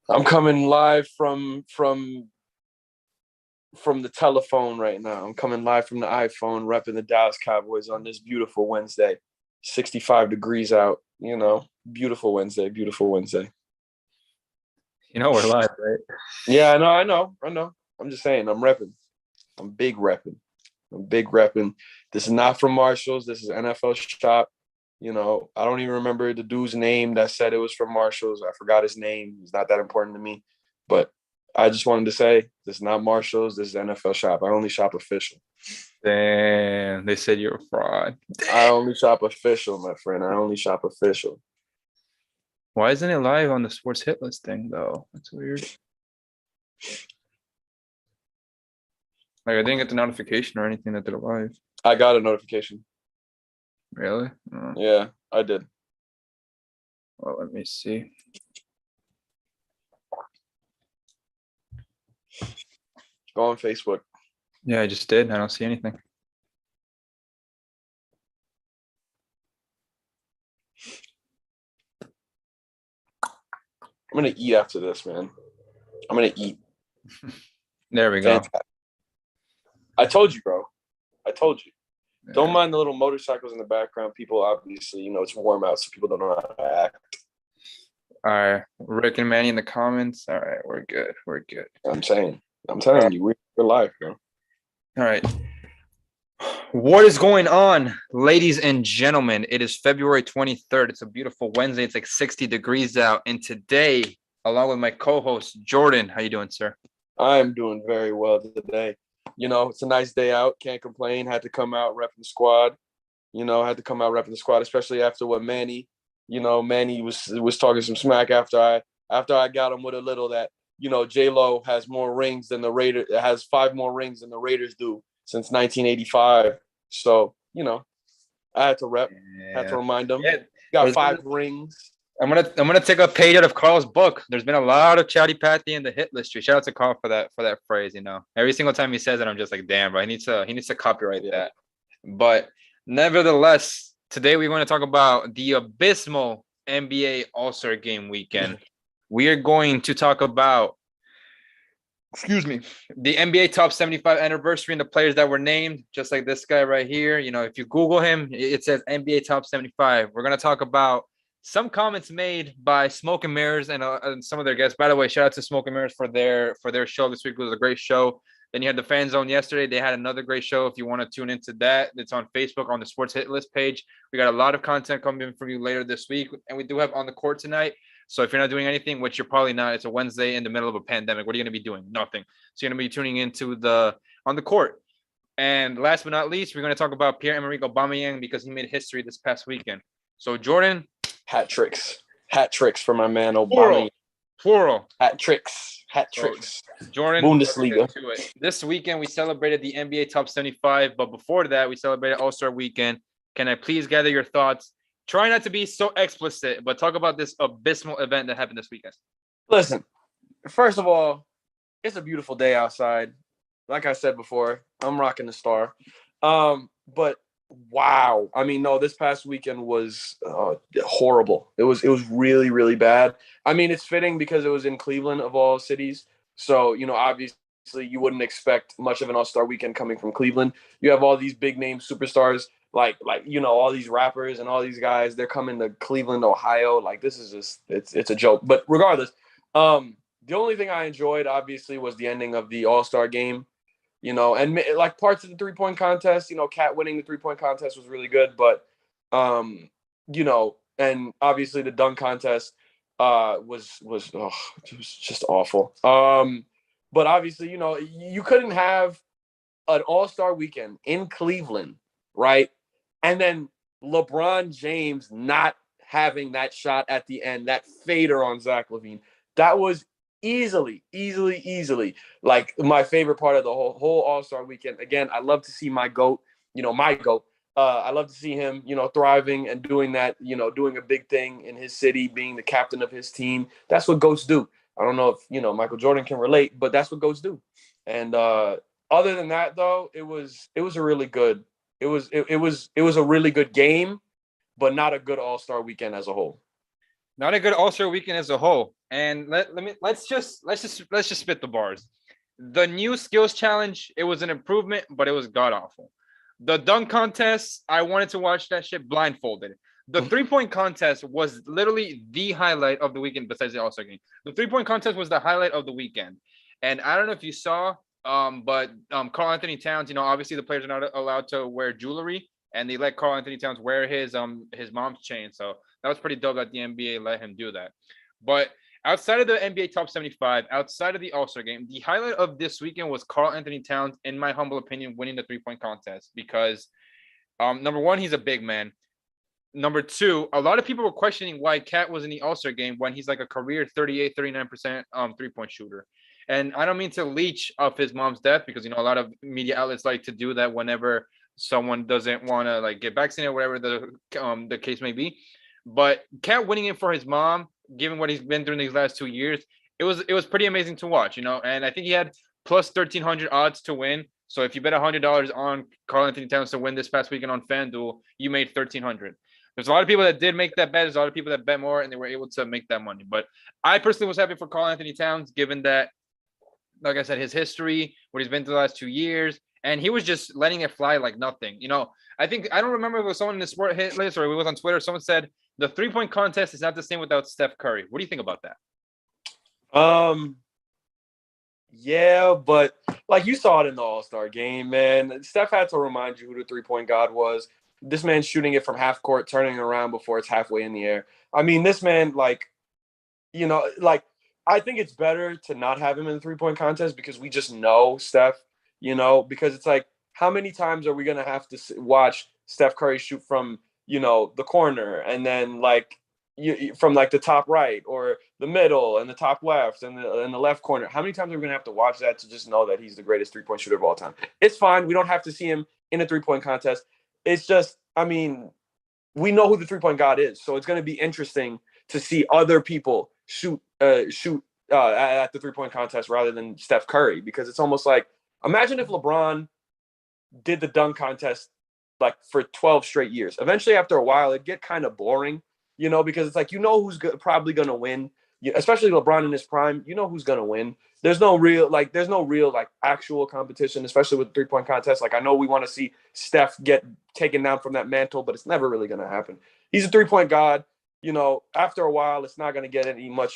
I'm coming live from the telephone right now. I'm coming live from the iPhone, repping the Dallas Cowboys on this beautiful Wednesday. 65 degrees out, beautiful Wednesday, beautiful Wednesday. We're live, right? Yeah, I know. I'm just saying, I'm repping. I'm big repping. This is not from Marshall's. This is NFL Shop. I don't even remember the dude's name that said it was from Marshall's. I forgot his name. It's not that important to me. But I just wanted to say, this is not Marshall's. This is NFL Shop. I only shop official. Damn, they said you're a fraud. I only shop official, my friend. I only shop official. Why isn't it live on the sports hit list thing, though? That's weird. Like, I didn't get the notification or anything that they're live. I got a notification. Really? Yeah, I did. Well, let me see. Go on Facebook. Yeah, I just did. I don't see anything. I'm going to eat after this, man. I'm going to eat. There we go. Fantastic. I told you, bro. I told you. Yeah. Don't mind the little motorcycles in the background. People, obviously, it's warm out, so people don't know how to act. All right. Rick and Manny in the comments. All right. We're good. I'm telling you, we're live, bro. All right. What is going on, ladies and gentlemen? It is February 23rd. It's a beautiful Wednesday. It's like 60 degrees out. And today, along with my co-host, Jordan, how you doing, sir? I'm doing very well today. It's a nice day out. Can't complain. Had to come out repping the squad. Especially after what Manny was talking some smack after I got him with a little that, J-Lo has more rings than the Raiders, has 5 more rings than the Raiders do since 1985. So, I had to rep, had to remind them. Yeah. Got 5 rings. I'm gonna take a page out of Carl's book. There's been a lot of chatty patty in the hit list. Shout out to Carl for that phrase. Every single time he says it, I'm just like, damn, bro. He needs to copyright that. But nevertheless, today we're going to talk about the abysmal NBA All-Star Game weekend. We are going to talk about, the NBA Top 75 anniversary and the players that were named, just like this guy right here. If you Google him, it says NBA Top 75. We're going to talk about some comments made by Smoke and Mirrors and some of their guests. By the way, shout out to Smoke and Mirrors for their show this week. It was a great show. Then you had the Fan Zone yesterday. They had another great show. If you want to tune into that, it's on Facebook on the Sports Hit List page. We got a lot of content coming from you later this week. And we do have On the Court tonight. So if you're not doing anything, which you're probably not, it's a Wednesday in the middle of a pandemic. What are you going to be doing? Nothing. So you're going to be tuning into On the Court. And last but not least, we're going to talk about Pierre Emerick Aubameyang because he made history this past weekend. So Jordan. Hat tricks for my man Aubameyang. Plural. Hat tricks. Jordan, Bundesliga. This weekend we celebrated the NBA Top 75, but before that we celebrated All-Star Weekend. Can I please gather your thoughts? Try not to be so explicit, but talk about this abysmal event that happened this weekend. Listen, first of all, it's a beautiful day outside. Like I said before, I'm rocking the star. But wow. I mean, no, this past weekend was horrible. It was really, really bad. I mean, it's fitting because it was in Cleveland of all cities. So, obviously you wouldn't expect much of an All-Star weekend coming from Cleveland. You have all these big name superstars like all these rappers and all these guys, they're coming to Cleveland, Ohio. Like, this is just it's a joke. But regardless, the only thing I enjoyed obviously was the ending of the All-Star game. And like parts of the 3-point contest, Cat winning the 3-point contest was really good. But, and obviously the dunk contest was just awful. But obviously, you couldn't have an All-Star weekend in Cleveland, right? And then LeBron James not having that shot at the end, that fader on Zach LaVine. That was easily like my favorite part of the whole All-Star weekend. Again, I love to see my GOAT. I love to see him, thriving and doing that, doing a big thing in his city, being the captain of his team. That's what GOATs do. I don't know if, Michael Jordan can relate, but that's what GOATs do. And other than that, though, it was a really good a really good game, but not a good All-Star weekend as a whole. Not a good All-Star weekend as a whole. And let's just spit the bars. The new skills challenge, it was an improvement, but it was god awful. The dunk contest, I wanted to watch that shit blindfolded. The 3-point contest was literally the highlight of the weekend besides the All-Star game. The 3-point contest was the highlight of the weekend. And I don't know if you saw, but Karl Anthony Towns, obviously the players are not allowed to wear jewelry, and they let Karl Anthony Towns wear his mom's chain. So that was pretty dope that the NBA let him do that. But outside of the NBA Top 75, outside of the All-Star game, the highlight of this weekend was Karl Anthony Towns, in my humble opinion, winning the 3-point contest because, number one, he's a big man. Number two, a lot of people were questioning why Cat was in the All-Star game when he's like a career 38, 39% 3-point shooter. And I don't mean to leech off his mom's death because, a lot of media outlets like to do that whenever someone doesn't want to like get vaccinated, whatever the case may be. But Cat winning it for his mom, given what he's been through in these last 2 years, it was pretty amazing to watch, And I think he had plus 1,300 odds to win. So if you bet $100 on Karl Anthony Towns to win this past weekend on FanDuel, you made 1,300. There's a lot of people that did make that bet. There's a lot of people that bet more, and they were able to make that money. But I personally was happy for Karl Anthony Towns, given that, like I said, his history, what he's been through the last 2 years, and he was just letting it fly like nothing. I don't remember if it was someone in the sport hit list or it was on Twitter. Someone said the 3-point contest is not the same without Steph Curry. What do you think about that? Yeah, but like you saw it in the All-Star game, man. Steph had to remind you who the 3-point god was. This man's shooting it from half court, turning it around before it's halfway in the air. I mean, this man, I think it's better to not have him in the 3-point contest because we just know Steph, because it's like, how many times are we going to have to watch Steph Curry shoot from, the corner and then from the top right or the middle and the top left and the left corner? How many times are we going to have to watch that to just know that he's the greatest 3-point shooter of all time? It's fine. We don't have to see him in a 3-point contest. It's just, I mean, we know who the 3-point god is. So it's going to be interesting to see other people shoot at the 3-point contest rather than Steph Curry, because it's almost like, imagine if LeBron did the dunk contest for 12 straight years. Eventually, after a while, it'd get kind of boring, because it's like, who's probably going to win, especially LeBron in his prime, who's going to win. There's no real actual competition, especially with 3-point contest. I know we want to see Steph get taken down from that mantle, but it's never really going to happen. He's a 3-point god. After a while, it's not going to get any more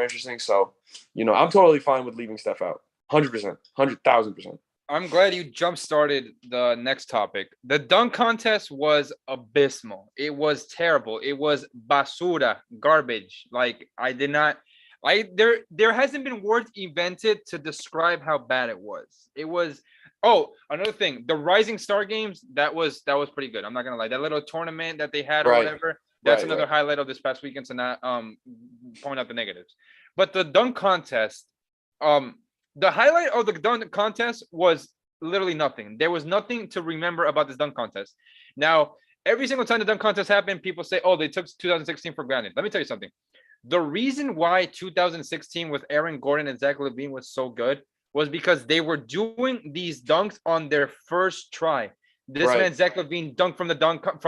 interesting. So, I'm totally fine with leaving Steph out. 100%, 100,000%. I'm glad you jump-started the next topic. The dunk contest was abysmal. It was terrible. It was basura, garbage. There hasn't been words invented to describe how bad it was. It was. Oh, another thing, the Rising Star Games, that was pretty good. I'm not gonna lie. That little tournament that they had or whatever, that's another highlight of this past weekend, to not point out the negatives. But the dunk contest, the highlight of the dunk contest was literally nothing. There was nothing to remember about this dunk contest. Now, every single time the dunk contest happened, people say, oh, they took 2016 for granted. Let me tell you something. The reason why 2016 with Aaron Gordon and Zach LaVine was so good was because they were doing these dunks on their first try. This man, Zach LaVine, dunked from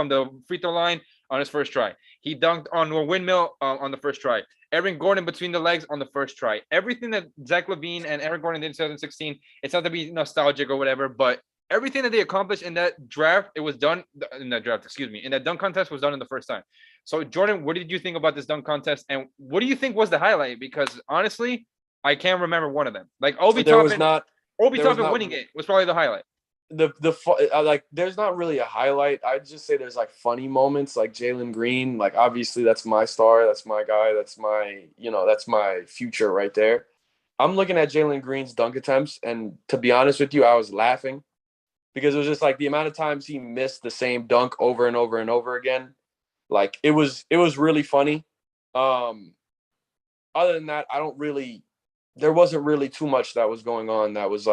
the free throw line on his first try. He dunked on a windmill on the first try. Aaron Gordon between the legs on the first try. Everything that Zach LaVine and Aaron Gordon did in 2016, it's not to be nostalgic or whatever, but everything that they accomplished in that draft, it was done in that draft, in that dunk contest was done in the first time. So, Jordan, what did you think about this dunk contest? And what do you think was the highlight? Because, honestly, I can't remember one of them. Obi Toppin winning it was probably the highlight. There's not really a highlight. I'd just say there's funny moments, like Jalen Green. Obviously that's my star, that's my guy, that's my future right there. I'm looking at Jalen Green's dunk attempts, and to be honest with you, I was laughing because it was just the amount of times he missed the same dunk over and over and over again. It was really funny. Other than that, there wasn't really too much that was going on that was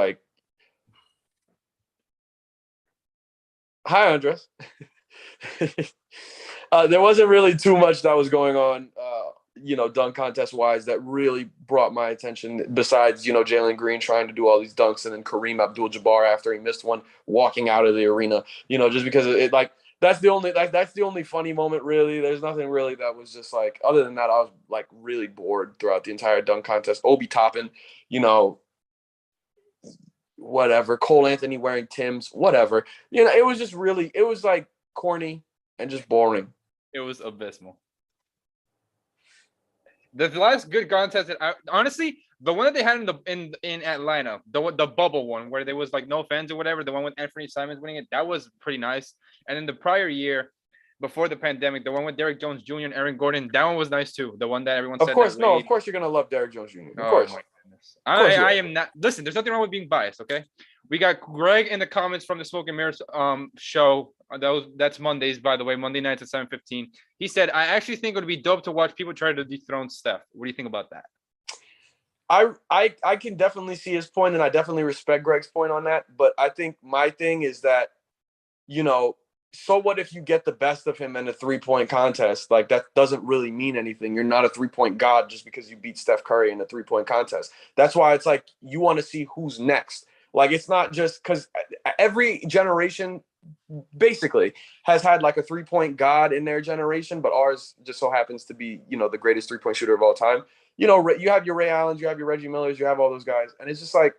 hi, Andres. There wasn't really too much that was going on, dunk contest wise that really brought my attention besides, Jalen Green trying to do all these dunks and then Kareem Abdul-Jabbar after he missed one walking out of the arena, just because that's the only funny moment, really. There's nothing really that was just like, other than that, I was like really bored throughout the entire dunk contest. Obi topping, you know, whatever. Cole Anthony wearing Tim's, whatever. You know, it was just really, it was like corny and just boring. It was abysmal. The last good contest that honestly, the one that they had in Atlanta, the bubble one where there was like no fans or whatever, the one with Anthony Simons winning it, that was pretty nice. And then the prior year, before the pandemic, the one with Derrick Jones Jr. and Aaron Gordon, that one was nice too. The one that everyone said. Of course you're gonna love Derrick Jones Jr. Of course. My goodness. I am not. Listen, there's nothing wrong with being biased. Okay, we got Greg in the comments from the Smoke and Mirrors show. That's Mondays, by the way, Monday nights at 7:15. He said, I actually think it would be dope to watch people try to dethrone Steph. What do you think about that? I can definitely see his point, and I definitely respect Greg's point on that. But I think my thing is that, you know, so what if you get the best of him in a 3-point contest? Like, that doesn't really mean anything. You're not a 3-point god just because you beat Steph Curry in a 3-point contest. That's why it's like you want to see who's next. Like, it's not just because every generation basically has had like a 3-point god in their generation, but ours just so happens to be, you know, the greatest 3-point shooter of all time. You know, you have your Ray Allens, you have your Reggie Millers, you have all those guys. And it's just like,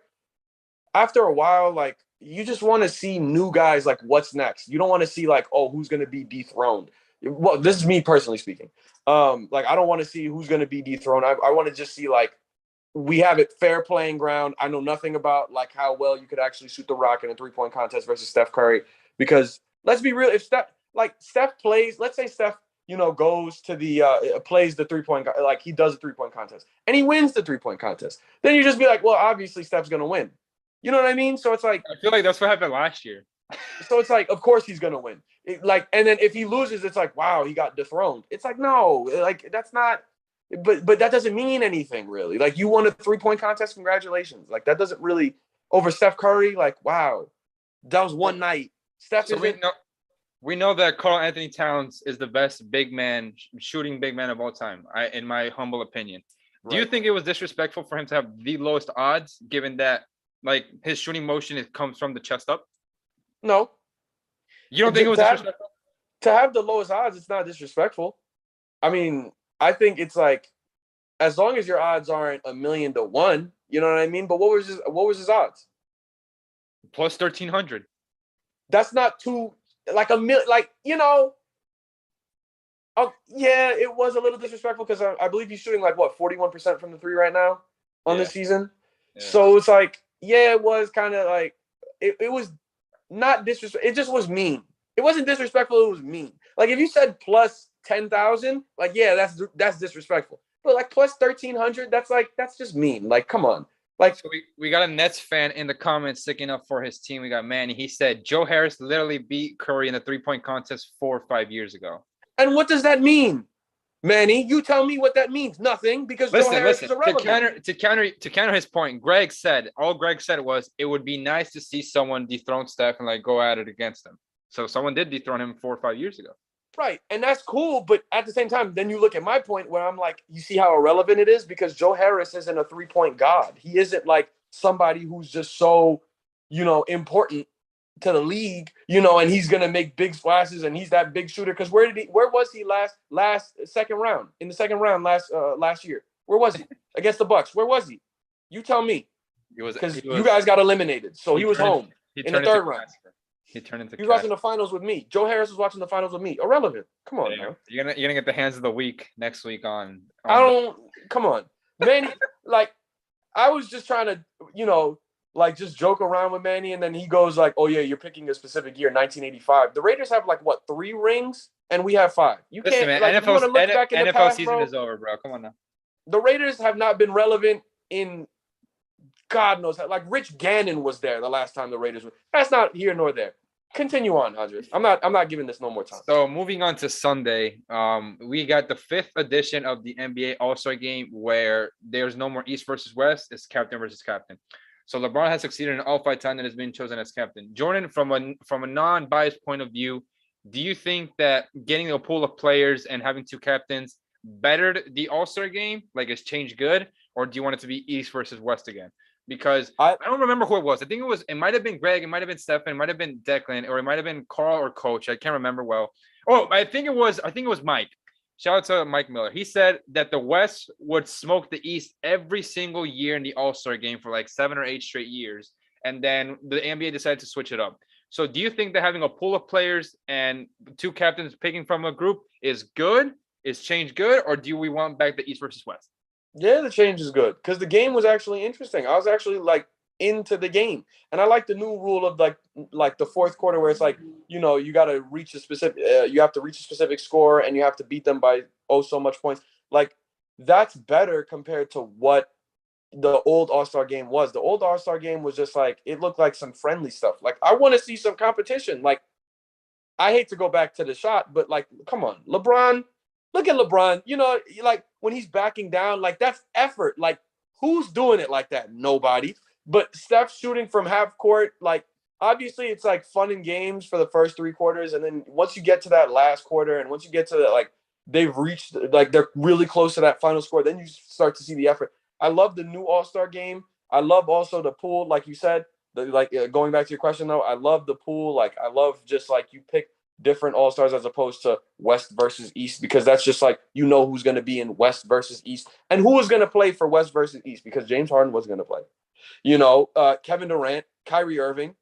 after a while, like, you just want to see new guys, like, what's next? You don't want to see, like, oh, who's going to be dethroned? Well, this is me personally speaking. Like, I don't want to see who's going to be dethroned. I want to just see, like, we have it fair playing ground. I know nothing about, like, how well you could actually shoot the rock in a 3-point contest versus Steph Curry. Because let's be real, if Steph plays, let's say Steph, you know, goes to the plays the 3-point, like he does a 3-point contest and he wins the 3-point contest, then you just be like, well, obviously Steph's gonna win. You know what I mean? So it's like, I feel like that's what happened last year. So it's like, of course he's gonna win. And then if he loses, it's like, wow, he got dethroned. It's like, no, like that's not. But that doesn't mean anything really. Like, you won a 3-point contest, congratulations. Like, that doesn't really, over Steph Curry. Like, wow, that was one night. Steph so we know that Karl Anthony Towns is the best shooting big man of all time, in my humble opinion. Do you think it was disrespectful for him to have the lowest odds, given that like his shooting motion comes from the chest up? No. You don't think it was disrespectful? To have the lowest odds, it's not disrespectful. I mean, I think it's like, as long as your odds aren't 1,000,000 to 1, you know what I mean? But what was his odds? Plus 1,300. That's not too, like, like, you know. Oh, yeah, it was a little disrespectful because I believe he's shooting like, what, 41% from the 3 right now on this season. Yeah. So it's like, yeah, it was kind of like, it was not disrespectful. It just was mean. It wasn't disrespectful. It was mean. Like, if you said plus 10,000, like, yeah, that's disrespectful. But like plus 1,300, that's just mean. Like, come on. Like, so we got a Nets fan in the comments sticking up for his team. We got Manny. He said Joe Harris literally beat Curry in the 3-point contest 4 or 5 years ago. And what does that mean, Manny? You tell me what that means. Nothing, because Joe Harris is irrelevant. To counter his point, Greg said was it would be nice to see someone dethrone Steph and like go at it against him. So someone did dethrone him 4 or 5 years ago. Right, and that's cool, but at the same time, then you look at my point where I'm like, you see how irrelevant it is? Because Joe Harris isn't a 3-point god. He isn't like somebody who's just so, you know, important to the league, you know, and he's gonna make big splashes and he's that big shooter. Because where was he last second round? In the second round last year? Where was he? Against the Bucks. Where was he? You tell me. Because you guys got eliminated. So he was home in the third round. He turned into. He was watching the finals with me. Joe Harris was watching the finals with me. Irrelevant. Come on, man. You're gonna get the hands of the week next week on. Come on, Manny. Like, I was just trying to, you know, like just joke around with Manny, and then he goes like, "Oh yeah, you're picking a specific year, 1985." The Raiders have like what, 3 rings, and we have 5. You Listen, can't. man, like, NFL season is over, bro. Come on now. The Raiders have not been relevant in God knows how. Like, Rich Gannon was there the last time the Raiders were. That's not here nor there. Continue on, Andres. I'm not giving this no more time. So moving on to Sunday, we got the 5th edition of the NBA All-Star Game, where there's no more East versus West. It's captain versus captain. So LeBron has succeeded in all 5 times and has been chosen as captain. Jordan, from a non-biased point of view, do you think that getting a pool of players and having 2 captains bettered the All-Star Game, like it's changed good, or do you want it to be East versus West again? because I don't remember who it was. I think it might have been Greg, it might have been Stephen, it might have been Declan, or it might have been Carl or Coach. I can't remember well. Oh, I think it was Mike. Shout out to Mike Miller. He said that the West would smoke the East every single year in the All-Star game for like 7 or 8 straight years. And then the NBA decided to switch it up. So do you think that having a pool of players and 2 captains picking from a group is good? Is change good? Or do we want back the East versus West? Yeah, the change is good because the game was actually interesting. I was actually like into the game, and I like the new rule of like the fourth quarter where it's like, you know, you got to reach a specific, you have to reach a specific score and you have to beat them by so much points. Like that's better compared to what the old All-Star game was. The old All-Star game was just like it looked like some friendly stuff. Like I want to see some competition. Like I hate to go back to the shot, but like, come on, LeBron. Look at LeBron. You know, like when he's backing down, like that's effort. Like who's doing it like that? Nobody. But Steph shooting from half court, like obviously it's like fun and games for the first 3 quarters, and then once you get to that last quarter, and once you get to that, like they've reached, like they're really close to that final score, then you start to see the effort. I love the new All-Star game. I love also the pool, like you said. Going back to your question though, I love the pool. Like I love just like you pick different All-Stars as opposed to West versus East, because that's just like, you know, who's going to be in West versus East and who is going to play for West versus East, because James Harden was going to play. You know, Kevin Durant, Kyrie Irving,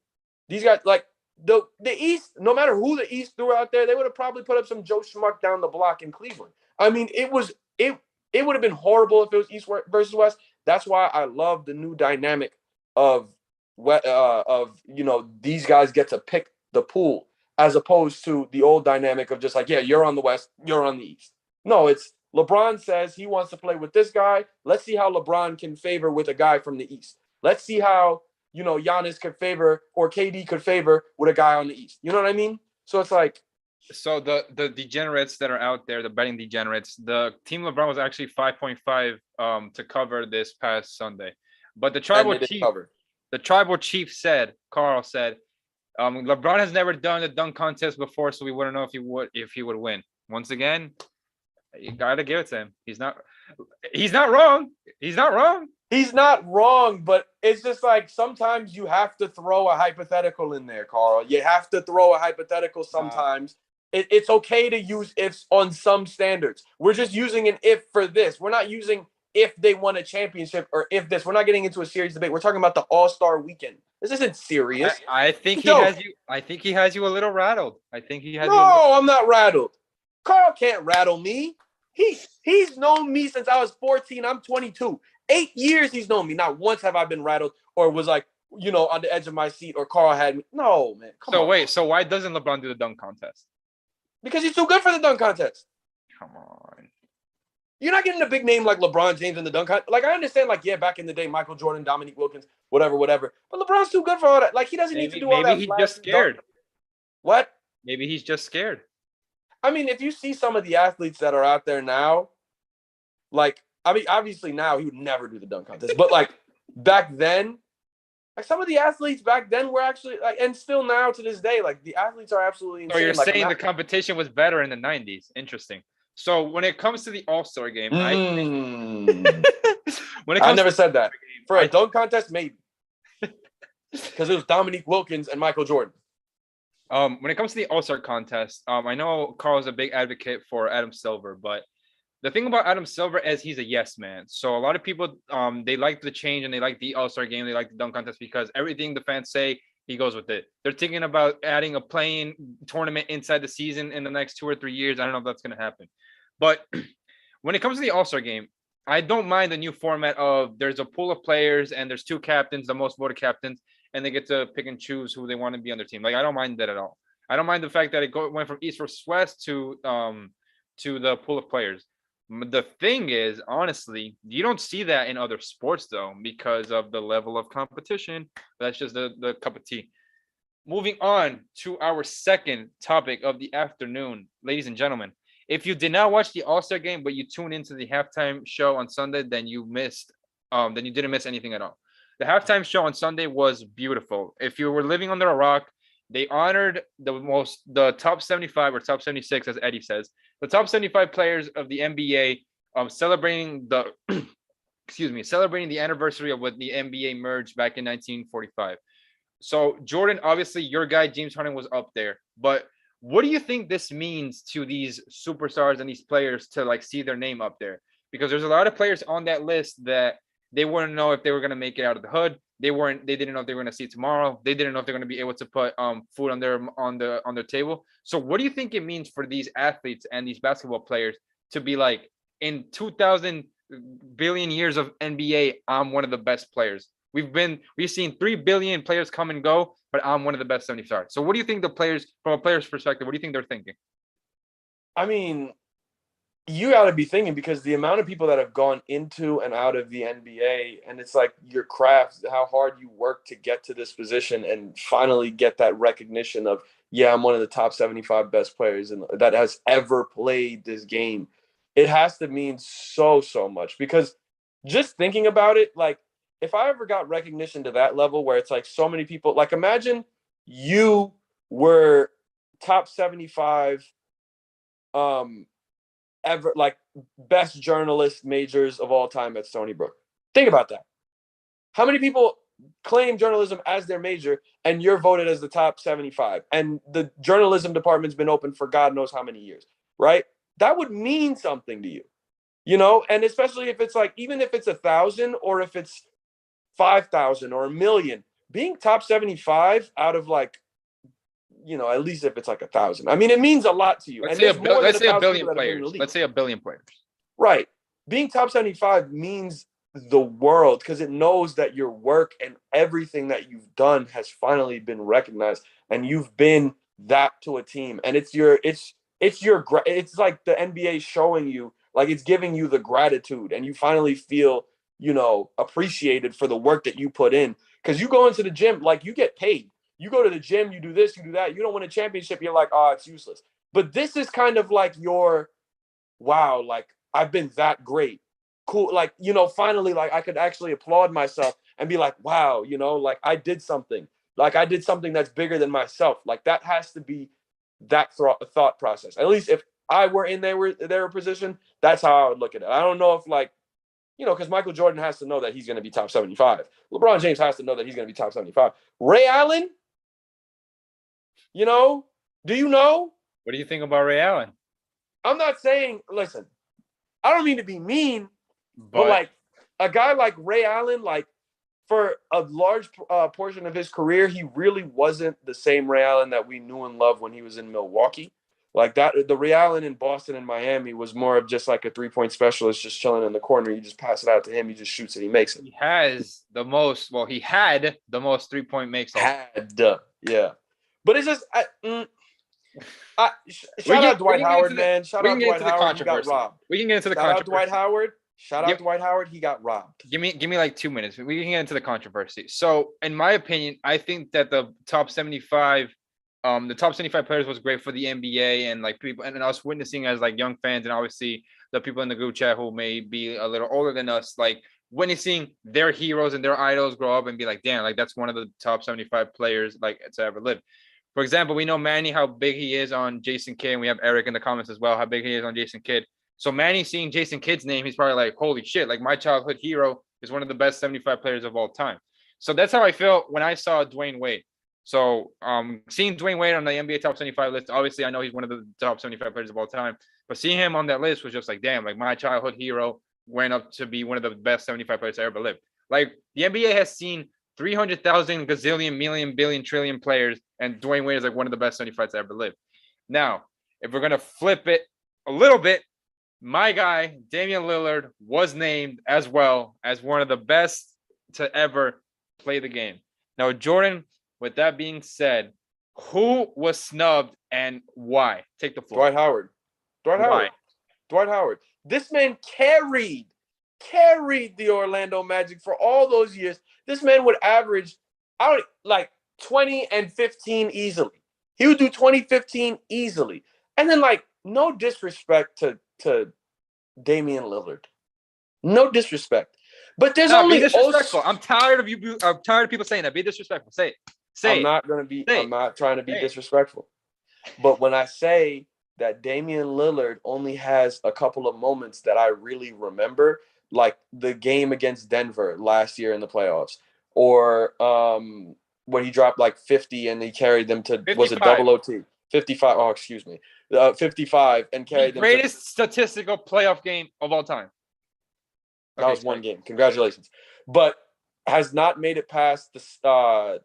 these guys, like the East, no matter who the East threw out there, they would have probably put up some Joe Schmuck down the block in Cleveland. I mean, it would have been horrible if it was East versus West. That's why I love the new dynamic of you know, these guys get to pick the pool as opposed to the old dynamic of just like, yeah, you're on the West, you're on the East. No, it's LeBron says he wants to play with this guy. Let's see how LeBron can favor with a guy from the East. Let's see how, you know, Giannis could favor or KD could favor with a guy on the East. You know what I mean? So it's like. So the degenerates that are out there, the betting degenerates, the team LeBron was actually 5.5 to cover this past Sunday. But the tribal chief said, Carl said, LeBron has never done a dunk contest before, so we wouldn't know if he would win. Once again, you gotta give it to him. He's not wrong. He's not wrong, but it's just like sometimes you have to throw a hypothetical in there, Carl. You have to throw a hypothetical sometimes. It's okay to use ifs on some standards. We're just using an if for this. We're not using if they won a championship or if this. We're not getting into a serious debate. We're talking about the All-Star weekend. This isn't serious. I think he has you. I think he has you a little rattled. I think he has. No, I'm not rattled. Carl can't rattle me. He's known me since I was 14. I'm 22. 8 years he's known me. Not once have I been rattled or was like, you know, on the edge of my seat or Carl had me. No, man. Come on. Wait. So why doesn't LeBron do the dunk contest? Because he's too good for the dunk contest. Come on. You're not getting a big name like LeBron James in the dunk contest. Like, I understand, like, yeah, back in the day, Michael Jordan, Dominique Wilkins, whatever. But LeBron's too good for all that. Like, he doesn't need to do all that. Maybe he's just scared. Dunk. What? Maybe he's just scared. I mean, if you see some of the athletes that are out there now, like, I mean, obviously now he would never do the dunk contest. But, like, back then, like, some of the athletes back then were actually, like, and still now to this day, like, the athletes are absolutely insane. So you're like, saying the competition was better in the 90s. Interesting. So when it comes to the All-Star game, I never said that. For a dunk contest, maybe. Because it was Dominique Wilkins and Michael Jordan. When it comes to the All-Star contest, I know Carl's a big advocate for Adam Silver, but the thing about Adam Silver is he's a yes man. So a lot of people, they like the change and they like the All-Star game. They like the dunk contest because everything the fans say, he goes with it. They're thinking about adding a playing tournament inside the season in the next 2 or 3 years. I don't know if that's going to happen. But when it comes to the All-Star game, I don't mind the new format of there's a pool of players and there's 2 captains, the most voted captains, and they get to pick and choose who they want to be on their team. Like, I don't mind that at all. I don't mind the fact that it went from East versus West to the pool of players. The thing is, honestly, you don't see that in other sports, though, because of the level of competition. That's just the cup of tea. Moving on to our second topic of the afternoon, ladies and gentlemen. If you did not watch the All-Star game, but you tuned into the halftime show on Sunday, then you didn't miss anything at all. The halftime show on Sunday was beautiful. If you were living under a rock, they honored the top 75 or top 76, as Eddie says, the top 75 players of the NBA, celebrating celebrating the anniversary of when the NBA merged back in 1945. So Jordan, obviously your guy James Harden was up there, but what do you think this means to these superstars and these players to like see their name up there? Because there's a lot of players on that list that they wouldn't know if they were going to make it out of the hood. They didn't know if they were going to see it tomorrow. They didn't know if they're going to be able to put food on their table. So what do you think it means for these athletes and these basketball players to be like, in 2000 billion years of NBA, I'm one of the best players. We've seen 3 billion players come and go, but I'm one of the best 75. So what do you think the players, from a player's perspective, what do you think they're thinking? I mean, you got to be thinking, because the amount of people that have gone into and out of the NBA, and it's like your craft, how hard you work to get to this position and finally get that recognition of, yeah, I'm one of the top 75 best players that has ever played this game. It has to mean so, so much, because just thinking about it, like, if I ever got recognition to that level where it's like so many people, like imagine you were top 75 ever, like best journalist majors of all time at Stony Brook. Think about that. How many people claim journalism as their major and you're voted as the top 75, and the journalism department's been open for God knows how many years, right? That would mean something to you, and especially if it's like, even if it's 1,000 or if it's 5,000 or 1,000,000, being top 75 out of like, at least if it's like 1,000. I mean, it means a lot to you. Let's And say a billion players. Let's say a billion players. Right. Being top 75 means the world, because it knows that your work and everything that you've done has finally been recognized, and you've been that to a team. And it's like the NBA showing you, like it's giving you the gratitude, and you finally feel appreciated for the work that you put in. Because you go into the gym, like you get paid. You go to the gym, you do this, you do that. You don't win a championship, you're like, oh, it's useless. But this is kind of like wow, like I've been that great. Cool. Like, finally, like I could actually applaud myself and be like, wow, like I did something. Like I did something that's bigger than myself. Like that has to be that thought process. At least if I were in their position, that's how I would look at it. I don't know if like, because Michael Jordan has to know that he's going to be top 75. LeBron James has to know that he's going to be top 75. Ray Allen, do you know? What do you think about Ray Allen? I'm not saying, listen, I don't mean to be mean, but like a guy like Ray Allen, like for a large portion of his career, he really wasn't the same Ray Allen that we knew and loved when he was in Milwaukee. Like that, the Ray Allen in Boston and Miami was more of just like a 3-point specialist, just chilling in the corner. You just pass it out to him. He just shoots it. He makes it. He had the most 3-point makes. Yeah. But it's just, shout out Dwight Howard, man. Shout out Dwight Howard. He got robbed. We can get into the controversy. Shout out Yep. Dwight Howard. He got robbed. Give me like 2 minutes. We can get into the controversy. So, in my opinion, I think that the top 75 players was great for the NBA, and like people and us witnessing as like young fans, and obviously the people in the group chat who may be a little older than us, like witnessing their heroes and their idols grow up and be like, damn, like that's one of the top 75 players like to ever live. For example, we know Manny, how big he is on Jason Kidd, and we have Eric in the comments as well, how big he is on Jason Kidd. So Manny seeing Jason Kidd's name, he's probably like, holy shit, like my childhood hero is one of the best 75 players of all time. So that's how I felt when I saw Dwayne Wade. So seeing Dwayne Wade on the NBA top 75 list, obviously I know he's one of the top 75 players of all time, but seeing him on that list was just like, damn, like my childhood hero went up to be one of the best 75 players to ever live. Like the NBA has seen 300,000 gazillion, million, billion, trillion players, and Dwayne Wade is like one of the best 75 to ever live. Now, if we're going to flip it a little bit, my guy, Damian Lillard, was named as well as one of the best to ever play the game. Now, Jordan, with that being said, who was snubbed and why? Take the floor. Dwight Howard. This man carried the Orlando Magic for all those years. This man would average like 20 and 15 easily. He would do 20, 15 easily. And then like no disrespect to Damian Lillard. No disrespect. But there's only disrespectful. I'm tired of you. I'm tired of people saying that. Be disrespectful. Say it. I'm not trying to be disrespectful. But when I say that Damian Lillard only has a couple of moments that I really remember, like the game against Denver last year in the playoffs, or when he dropped like 50 and he carried them to 55. was it double OT? 55. Oh, excuse me. 55 and carried them to greatest statistical playoff game of all time. that was one game. Congratulations. But has not made it past the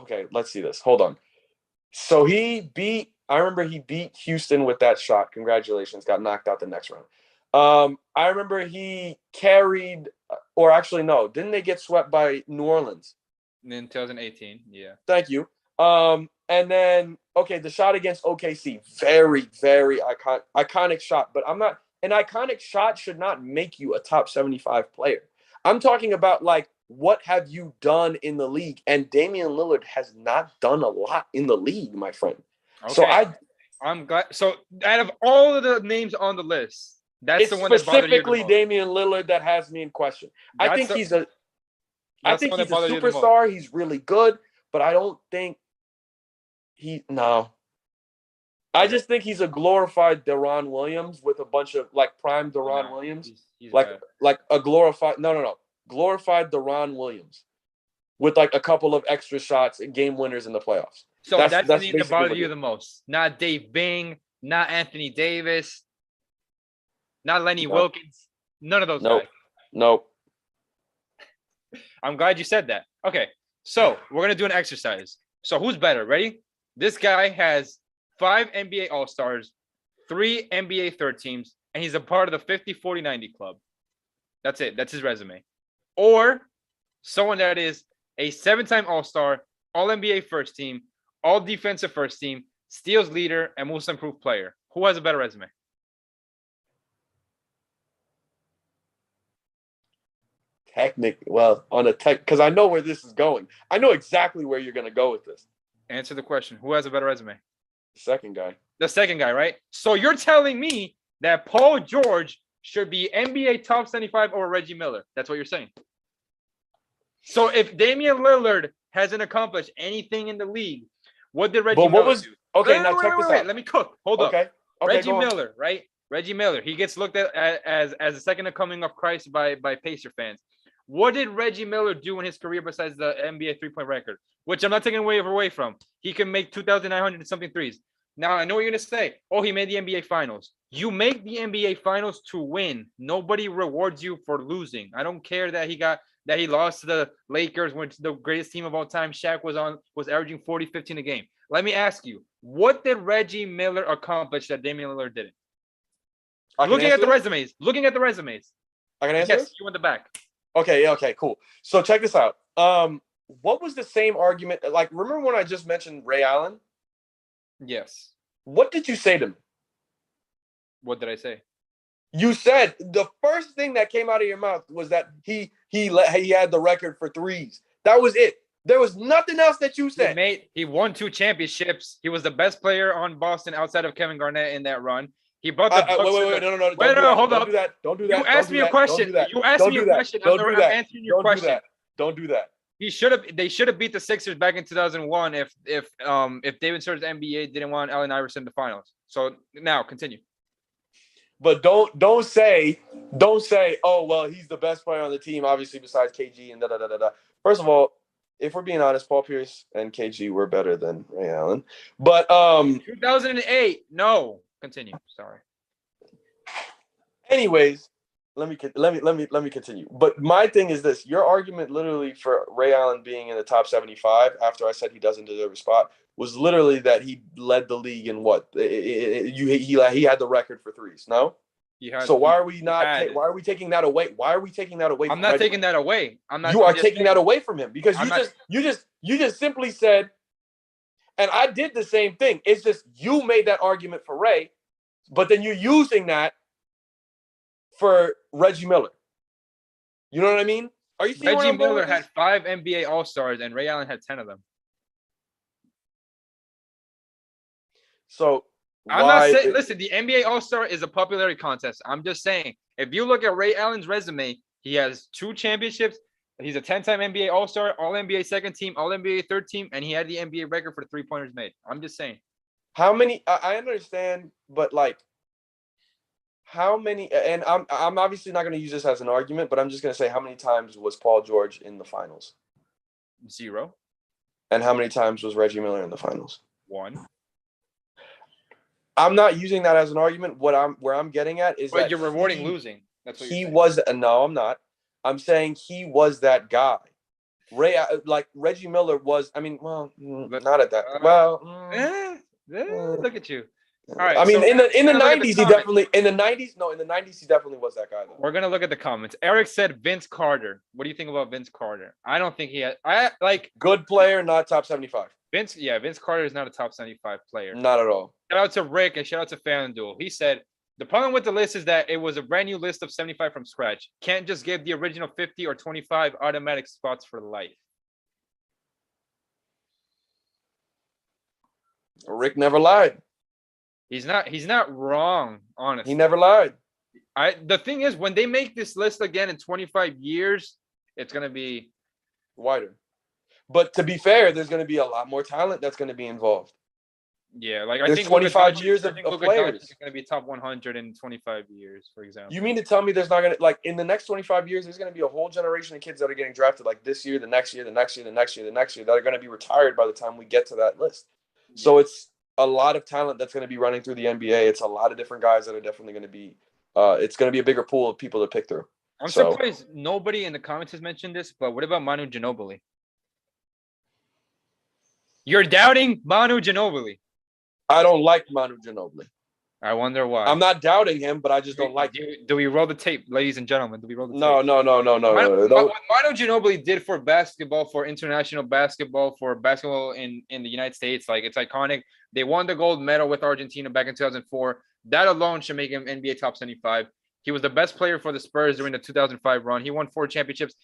okay, let's see this. Hold on. So I remember he beat Houston with that shot. Congratulations. Got knocked out the next round. I remember he carried, or actually, no, didn't they get swept by New Orleans? In 2018, yeah. Thank you. And then, okay, the shot against OKC, very, very iconic shot. But an iconic shot should not make you a top 75 player. I'm talking about, like, what have you done in the league? And Damian Lillard has not done a lot in the league, my friend. Okay. So I'm glad. So out of all of the names on the list, that's the one that bothered you the most. Specifically Damian Lillard that has me in question. I think he's a superstar. He's really good, but I don't think I just think he's a glorified Durant Williams with a bunch of like prime Durant Williams. He's like a glorified glorified Durant Williams with like a couple of extra shots and game winners in the playoffs. So that's the name that bothered you the most. Not Dave Bing, not Anthony Davis, not Lenny Wilkins. None of those guys. Nope. I'm glad you said that. Okay, so we're going to do an exercise. So who's better? Ready? This guy has 5 NBA All-Stars, 3 NBA third teams, and he's a part of the 50-40-90 club. That's it. That's his resume. Or someone that is a 7-time All-Star, All-NBA first team, All-Defensive first team, steals leader, and most improved player. Who has a better resume? Because I know where this is going. I know exactly where you're going to go with this. Answer the question. Who has a better resume? The second guy. The second guy, right? So you're telling me that Paul George should be NBA top 75 over Reggie Miller. That's what you're saying. So if Damian Lillard hasn't accomplished anything in the league, what did Reggie Miller do? Okay, now check this out. Let me cook. Hold up. Okay, Reggie Miller, right? Reggie Miller. He gets looked at as a second coming of Christ by Pacer fans. What did Reggie Miller do in his career besides the NBA three-point record? Which I'm not taking away from. He can make 2,900 and something threes. Now, I know what you're going to say. Oh, he made the NBA Finals. You make the NBA Finals to win. Nobody rewards you for losing. I don't care that he lost to the Lakers, which the greatest team of all time. Shaq was averaging 40, 15 a game. Let me ask you, what did Reggie Miller accomplish that Damian Lillard didn't? Looking at the resumes. I can answer Yes, this? you in the back. Okay, cool. So check this out. What was the same argument? Like, remember when I just mentioned Ray Allen? Yes. What did you say to me? What did I say? You said the first thing that came out of your mouth was that he had the record for threes. That was it. There was nothing else that you said. He won 2 championships. He was the best player on Boston outside of Kevin Garnett in that run. He brought the Bucks. No, hold up. Don't do that. You asked me a question. You asked me a question. I'm answering your question. Don't do that. They should have beat the Sixers back in 2001 if David Stern's NBA didn't want Allen Iverson in the finals. So now continue. But don't say, oh well, he's the best player on the team, obviously besides KG and da da da da da. First of all, if we're being honest, Paul Pierce and KG were better than Ray Allen. But 2008, no. Continue. Sorry. Anyways, let me continue. But my thing is this: your argument, literally, for Ray Allen being in the top 75 after I said he doesn't deserve a spot, was literally that he led the league in what? He had the record for threes. No. So why are we not? Why are we taking that away? Why are we taking that away? I'm not taking that away. I'm not. You are taking that away from him because you just simply said, and I did the same thing. It's just you made that argument for Ray, but then you're using that for Reggie Miller. You know what I mean? Are you seeing Reggie Miller had 5 NBA All-Stars and Ray Allen had 10 of them. So I'm not saying, listen, the NBA All-Star is a popularity contest. I'm just saying, if you look at Ray Allen's resume, he has 2 championships. He's a 10-time NBA All-Star, All-NBA second team, All-NBA third team, and he had the NBA record for 3-pointers made. I'm just saying. How many? I understand, but like, how many? And I'm obviously not going to use this as an argument, but I'm just going to say, how many times was Paul George in the finals? 0. And how many times was Reggie Miller in the finals? 1. I'm not using that as an argument. Where I'm getting at is But that you're rewarding losing. That's what he you're saying. was. No, I'm not. I'm saying he was that guy. Reggie Miller was. I mean, well, not at that. Look at you. All right. I mean, So in the '90s, he definitely he definitely was that guy though. We're gonna look at the comments. Eric said Vince Carter. What do you think about Vince Carter? I don't think he had. Good player, not top 75. Vince. Yeah, Vince Carter is not a top 75 player. Not at all. Shout out to Rick and shout out to FanDuel. He said the problem with the list is that it was a brand new list of 75 from scratch. Can't just give the original 50 or 25 automatic spots for life. Rick never lied. He's not wrong, honestly. He never lied. The thing is, when they make this list again in 25 years, it's gonna be wider. But to be fair, there's gonna be a lot more talent that's gonna be involved. Yeah, like there's I think 25 years of players. Is going to be top 100 in 25 years, for example. You mean to tell me there's not going to, like, in the next 25 years, there's going to be a whole generation of kids that are getting drafted like this year, the next year, the next year, the next year, the next year, that are going to be retired by the time we get to that list. Yeah. So it's a lot of talent that's going to be running through the NBA. It's a lot of different guys that are definitely going to be, it's going to be a bigger pool of people to pick through. I'm surprised nobody in the comments has mentioned this, but what about Manu Ginobili? You're doubting Manu Ginobili. I don't like Manu Ginobili. I wonder why. I'm not doubting him, but I just don't like him. Do we roll the tape, ladies and gentlemen? Do we roll the tape? No. What Manu Ginobili did for basketball, for international basketball, for basketball in the United States, like, it's iconic. They won the gold medal with Argentina back in 2004. That alone should make him NBA top 75. He was the best player for the Spurs during the 2005 run. He won 4 championships.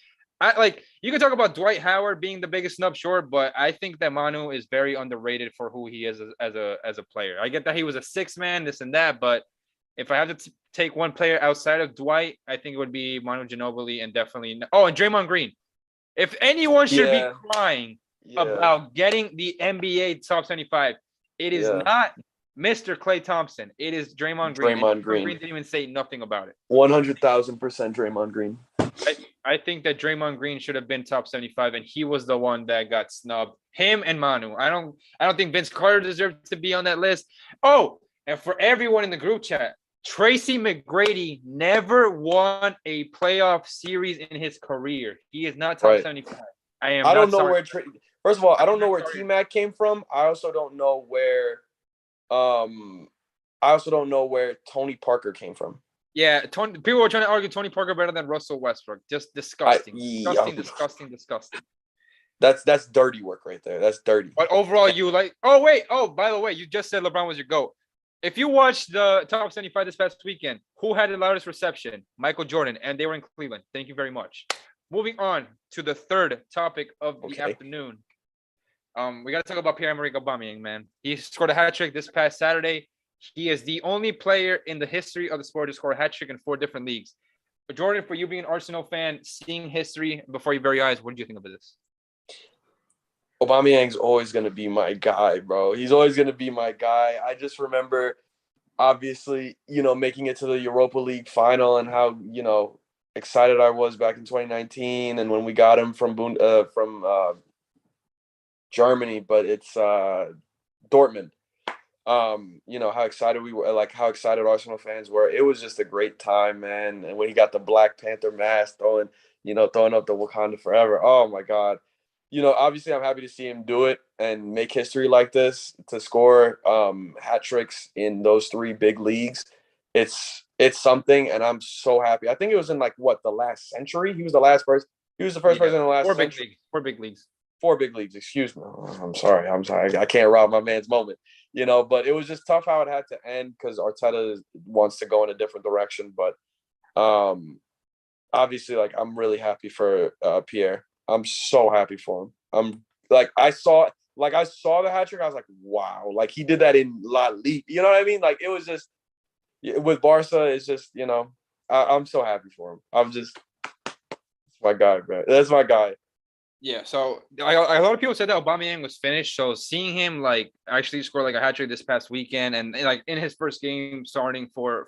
You can talk about Dwight Howard being the biggest snub, sure, but I think that Manu is very underrated for who he is as a player. I get that he was a 6-man, this and that, but if I had to take one player outside of Dwight, I think it would be Manu Ginobili, and definitely and Draymond Green. If anyone should be crying about getting the NBA top 75, it is not Mr. Klay Thompson. It is Draymond Green. Draymond Green didn't even say nothing about it. 100,000% Draymond Green. I think that Draymond Green should have been top 75, and he was the one that got snubbed. Him and Manu. I don't think Vince Carter deserved to be on that list. Oh, and for everyone in the group chat, Tracy McGrady never won a playoff series in his career. He is not top 75. I don't know where. First of all, I don't know where T-Mac came from. I also don't know where. Tony Parker came from. Yeah, people were trying to argue Tony Parker better than Russell Westbrook. Just disgusting. Disgusting. That's dirty work right there. That's dirty. But overall, you like. Oh wait. Oh, by the way, you just said LeBron was your GOAT. If you watched the top 75 this past weekend, who had the loudest reception? Michael Jordan, and they were in Cleveland. Thank you very much. Moving on to the third topic of the afternoon. We got to talk about Pierre-Emerick Aubameyang, man. He scored a hat trick this past Saturday. He is the only player in the history of the sport to score a hat trick in 4 different leagues. But Jordan, for you being an Arsenal fan, seeing history before your very eyes, what did you think of this? Aubameyang's always going to be my guy, bro. He's always going to be my guy. I just remember, obviously, making it to the Europa League final and how, excited I was back in 2019 and when we got him from Germany, but it's Dortmund. How excited we were, like how excited Arsenal fans were. It was just a great time, man. And when he got the Black Panther mask throwing up the Wakanda Forever. Oh my God. Obviously I'm happy to see him do it and make history like this, to score hat tricks in those 3 big leagues. It's something, and I'm so happy. I think it was in the last century. He was the last person. He was the first person in the last 4 century. 4 big leagues. 4 big leagues, excuse me. I'm sorry. I can't rob my man's moment. But it was just tough how it had to end because Arteta wants to go in a different direction. But obviously, I'm really happy for Pierre. I'm so happy for him. I saw the hat trick. I was like, wow, he did that in La Liga. You know what I mean? It was just with Barca. It's just I'm so happy for him. It's my guy, bro. That's my guy. Yeah, so a lot of people said that Aubameyang was finished. So seeing him like actually score like a hat trick this past weekend, and like in his first game starting for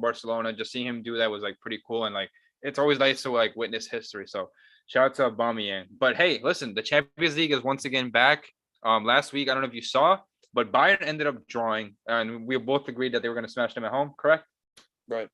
Barcelona, just seeing him do that was like pretty cool. And like it's always nice to like witness history. So shout out to Aubameyang. But hey, listen, the Champions League is once again back. Last week I don't know if you saw, but Bayern ended up drawing, and we both agreed that they were going to smash them at home. Correct? Right.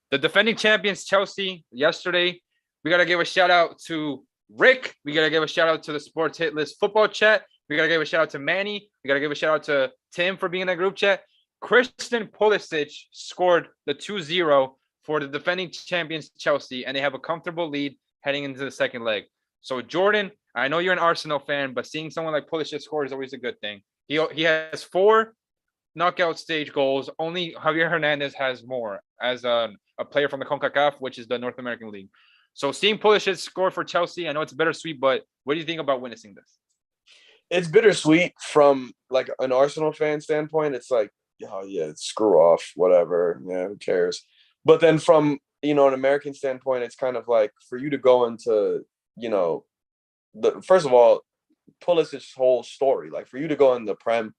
The defending champions Chelsea yesterday. We got to give a shout out to Rick. We got to give a shout out to the Sports Hit List football chat. We got to give a shout out to Manny. We got to give a shout out to Tim for being in that group chat. Christian Pulisic scored the 2-0 for the defending champions Chelsea, and they have a comfortable lead heading into the second leg. So Jordan, I know you're an Arsenal fan, but seeing someone like Pulisic score is always a good thing. He has 4 knockout stage goals. Only Javier Hernandez has more as a player from the CONCACAF, which is the North American League. So seeing Pulisic score for Chelsea, I know it's bittersweet, but what do you think about witnessing this? It's bittersweet from like an Arsenal fan standpoint. It's like, oh yeah, screw off, whatever. Yeah, who cares? But then from, an American standpoint, it's kind of like for you to go into, first of all, Pulisic's whole story, like for you to go in the Prem,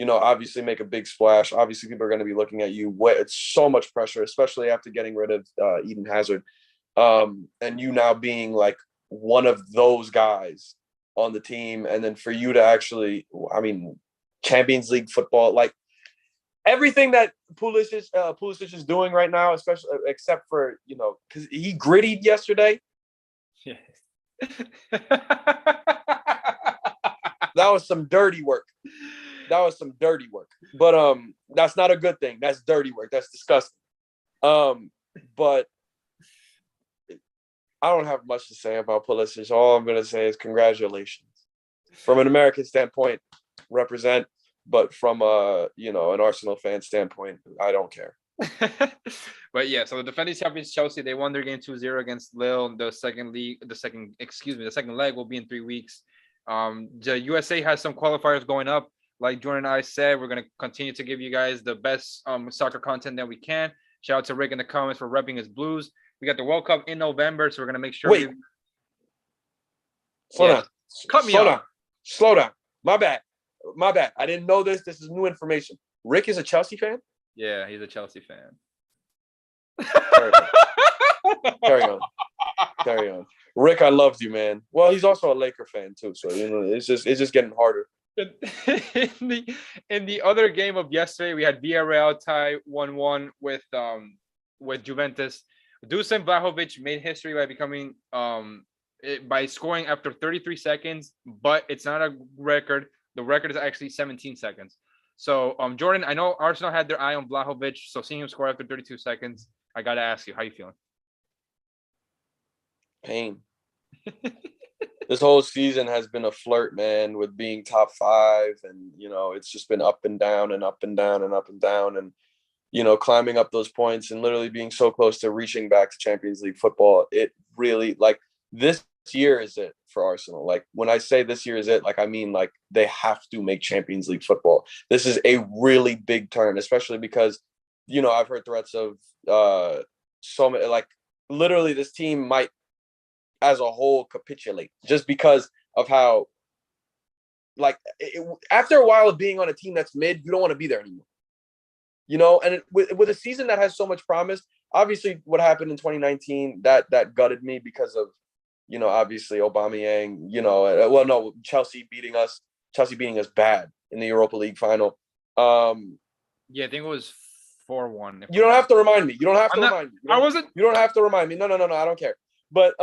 obviously make a big splash. Obviously, people are going to be looking at you. It's so much pressure, especially after getting rid of Eden Hazard. And you now being like one of those guys on the team. And then for you to actually, Champions League football, like everything that Pulisic is doing right now, especially except for, because he grittied yesterday. Yeah. That was some dirty work. But that's not a good thing. That's dirty work. That's disgusting. But I don't have much to say about Pulisic. All I'm gonna say is congratulations. From an American standpoint, represent. But from an Arsenal fan standpoint, I don't care. But yeah, so the defending champions Chelsea, they won their game 2-0 against Lille. The second leg will be in 3 weeks. The USA has some qualifiers going up. Like Jordan and I said, we're gonna continue to give you guys the best soccer content that we can. Shout out to Rick in the comments for repping his Blues. We got the World Cup in November, so we're gonna make sure. Slow down. My bad. I didn't know this. This is new information. Rick is a Chelsea fan? Yeah, he's a Chelsea fan. Carry on. Rick, I loved you, man. Well, he's also a Laker fan too, so it's just getting harder. In the other game of yesterday, we had Villarreal tie 1-1 with Juventus. Dusan Vlahovic made history by becoming by scoring after 33 seconds, but it's not a record. The record is actually 17 seconds. So, Jordan, I know Arsenal had their eye on Vlahovic, so seeing him score after 32 seconds, I got to ask you, how you feeling? Pain. This whole season has been a flirt, man, with being top 5. And, it's just been up and down and up and down and up and down. And, climbing up those points and literally being so close to reaching back to Champions League football. It really, like, this year is it for Arsenal. Like, when I say this year is it, like, I mean, like, they have to make Champions League football. This is a really big turn, especially because, I've heard threats of so many, like, literally this team might, as a whole, capitulate just because of how, like, after a while of being on a team that's mid, you don't want to be there anymore. And with a season that has so much promise, obviously what happened in 2019, that gutted me because of, obviously Aubameyang, Chelsea beating us bad in the Europa League final. Yeah, I think it was 4-1. You don't have to remind me. You don't have to remind me. I wasn't. You don't have to remind me. No, I don't care. But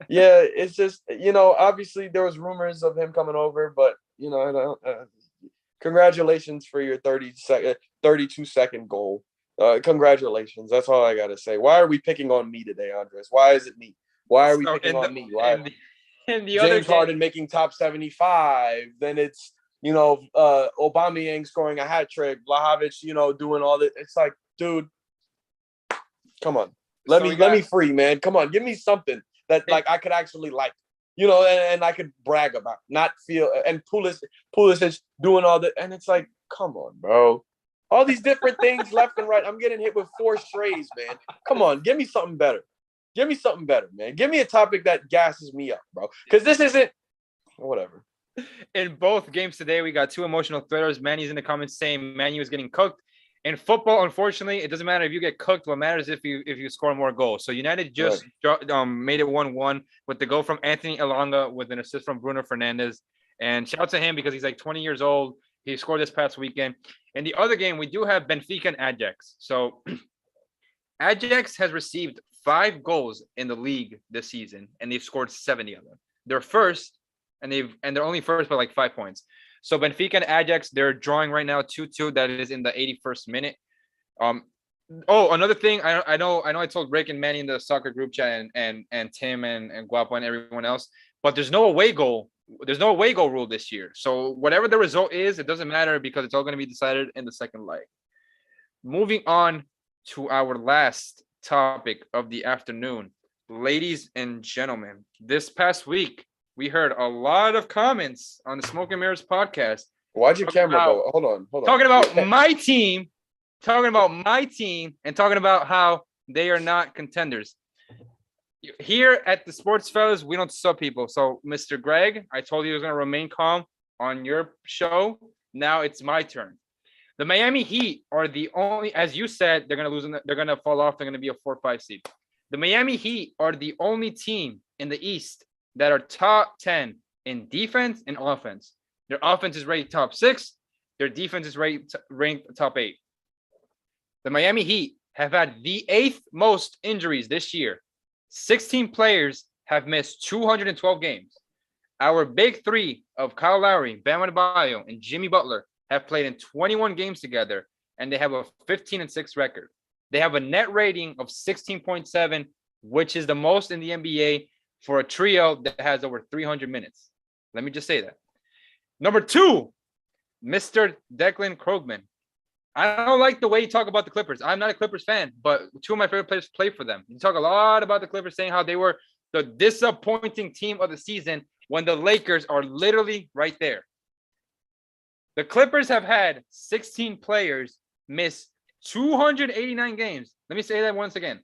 yeah, it's just, obviously there was rumors of him coming over, but congratulations for your 32-second goal. Congratulations. That's all I got to say. Why are we picking on me today, Andres? Why is it me? Why are we picking on me? Why? In the James Harden making top 75. Then it's, Aubameyang scoring a hat trick. Vlahovic, doing all this. It's like, dude, come on. Let me free, man. Come on. Give me something that, like, I could actually like. And I could brag about, not feel, and Pulisic doing all that. And it's like, come on, bro. All these different things left and right. I'm getting hit with 4 strays, man. Come on, give me something better. Give me something better, man. Give me a topic that gasses me up, bro. Because this isn't whatever. In both games today, we got 2 emotional thrillers. Manny's in the comments saying Manu is getting cooked. In football, unfortunately, it doesn't matter if you get cooked. What matters is if you score more goals. So United just made it 1-1 with the goal from Anthony Elanga with an assist from Bruno Fernandes. And shout out to him because he's like 20 years old. He scored this past weekend. In the other game, we do have Benfica and Ajax. So Ajax has received 5 goals in the league this season, and they've scored 70 of them. They're first, and they're only first by like 5 points. So Benfica and Ajax, they're drawing right now 2-2. That is in the 81st minute. Another thing, I know I told Rick and Manny in the soccer group chat and Tim and Guapo and everyone else, but there's no away goal. There's no away goal rule this year. So whatever the result is, it doesn't matter because it's all going to be decided in the second leg. Moving on to our last topic of the afternoon. Ladies and gentlemen, this past week, we heard a lot of comments on the Smoke and Mirrors podcast. Why'd your camera go? Hold on. Talking about my team, and talking about how they are not contenders. Here at the Sports Fellas, we don't sub people. So, Mr. Greg, I told you he was going to remain calm on your show. Now it's my turn. The Miami Heat are the only, as you said, they're going to lose. They're going to fall off. They're going to be a 4-5 seed. The Miami Heat are the only team in the East that are top 10 in defense and offense. Their offense is ranked top 6. Their defense is ranked top 8. The Miami Heat have had the 8th most injuries this year. 16 players have missed 212 games. Our big 3 of Kyle Lowry, Bam Adebayo, and Jimmy Butler have played in 21 games together, and they have a 15-6 record. They have a net rating of 16.7, which is the most in the NBA for a trio that has over 300 minutes. Let me just say that. Number 2, Mr. Declan Krogman. I don't like the way you talk about the Clippers. I'm not a Clippers fan, but 2 of my favorite players play for them. You talk a lot about the Clippers, saying how they were the disappointing team of the season when the Lakers are literally right there. The Clippers have had 16 players miss 289 games. Let me say that once again.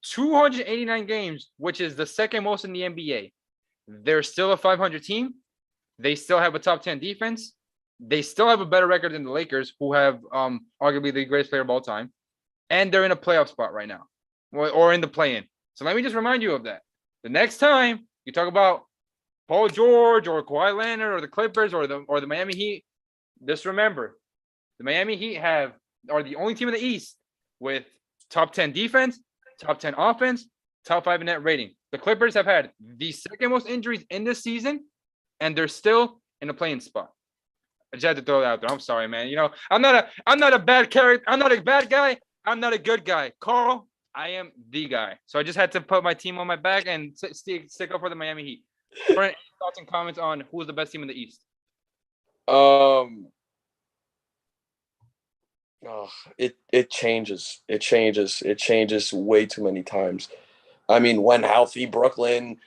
289 games, which is the second most in the NBA. They're still a 500 team. They still have a top 10 defense. They still have a better record than the Lakers, who have arguably the greatest player of all time. And they're in a playoff spot right now, or in the play-in. So let me just remind you of that. The next time you talk about Paul George or Kawhi Leonard or the Clippers or the Miami Heat, just remember, the Miami Heat are the only team in the East with top 10 defense, top 10 offense, top 5 in net rating. The Clippers have had the second most injuries in this season, and they're still in a playing spot. I just had to throw that out there. I'm sorry, man. You know, I'm not a bad character. I'm not a bad guy. I'm not a good guy. Carl, I am the guy. So I just had to put my team on my back and stick up for the Miami Heat. Brent, thoughts and comments on who's the best team in the East? It changes. It changes way too many times. I mean, when healthy, Brooklyn,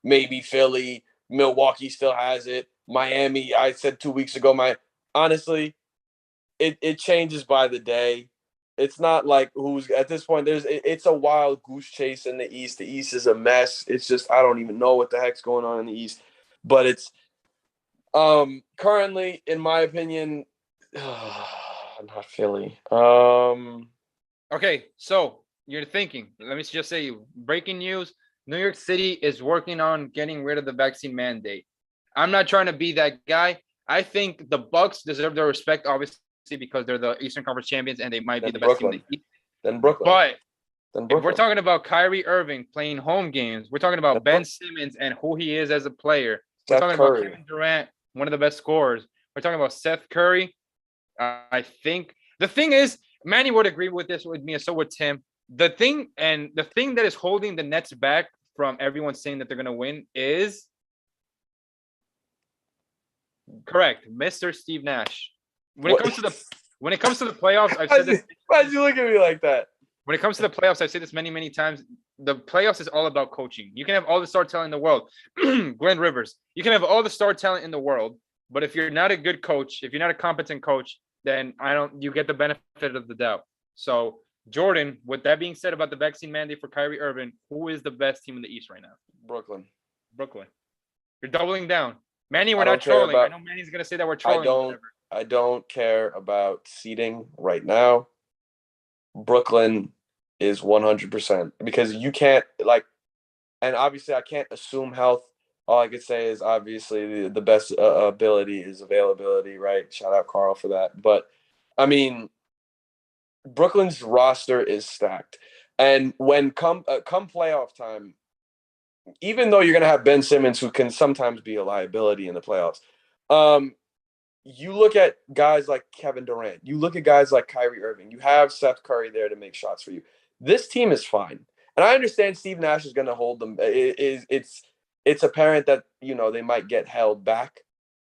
maybe Philly, Milwaukee still has it. Miami, I said 2 weeks ago, honestly, it changes by the day. It's not like who's at this point. It's a wild goose chase in the East. The East is a mess. It's just I don't even know what the heck's going on in the East. But it's currently, in my opinion, not Philly. Okay, so you're thinking. Let me just say, breaking news: New York City is working on getting rid of the vaccine mandate. I'm not trying to be that guy. I think the Bucks deserve their respect, obviously, because they're the Eastern Conference champions and they might be the best team in the East. Then Brooklyn. But if we're talking about Kyrie Irving playing home games, we're talking about Ben Simmons and who he is as a player. We're talking about Kevin Durant, one of the best scorers. We're talking about Seth Curry. I think the thing is, Manny would agree with this with me, and so would Tim. The thing that is holding the Nets back from everyone saying that they're going to win is correct, Mr. Steve Nash. When it comes to the playoffs, I've said this. Why'd you look at me like that? When it comes to the playoffs, I've said this many, many times. The playoffs is all about coaching. You can have all the star talent in the world. Glenn Rivers. You can have all the star talent in the world, but if you're not a good coach, if you're not a competent coach, then you get the benefit of the doubt. So Jordan, with that being said about the vaccine mandate for Kyrie Irving, who is the best team in the East right now? Brooklyn. You're doubling down. Manny, we're not trolling. I know Manny's gonna say that we're trolling. I don't care about seeding right now. Brooklyn is 100% because you can't and obviously I can't assume health. All I could say is obviously the best ability is availability, right? Shout out Carl for that. But I mean, Brooklyn's roster is stacked, and when come playoff time, even though you're gonna have Ben Simmons, who can sometimes be a liability in the playoffs, you look at guys like Kevin Durant, you look at guys like Kyrie Irving, you have Steph Curry there to make shots for you. This team is fine, and I understand Steve Nash is gonna hold them. It's apparent that they might get held back,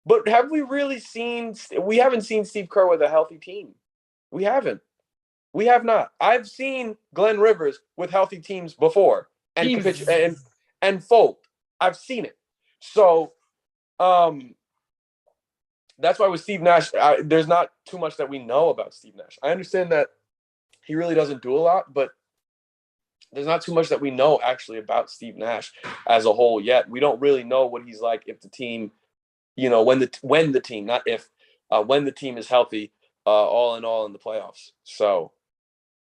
but have we really seen? We haven't seen Steve Kerr with a healthy team. We haven't. We have not. I've seen Glenn Rivers with healthy teams before and fold. I've seen it. So, that's why with Steve Nash, there's not too much that we know about Steve Nash. I understand that he really doesn't do a lot, but there's not too much that we know actually about Steve Nash as a whole yet. We don't really know what he's like if the team, when the team, not if, when the team is healthy, all in all in the playoffs. So,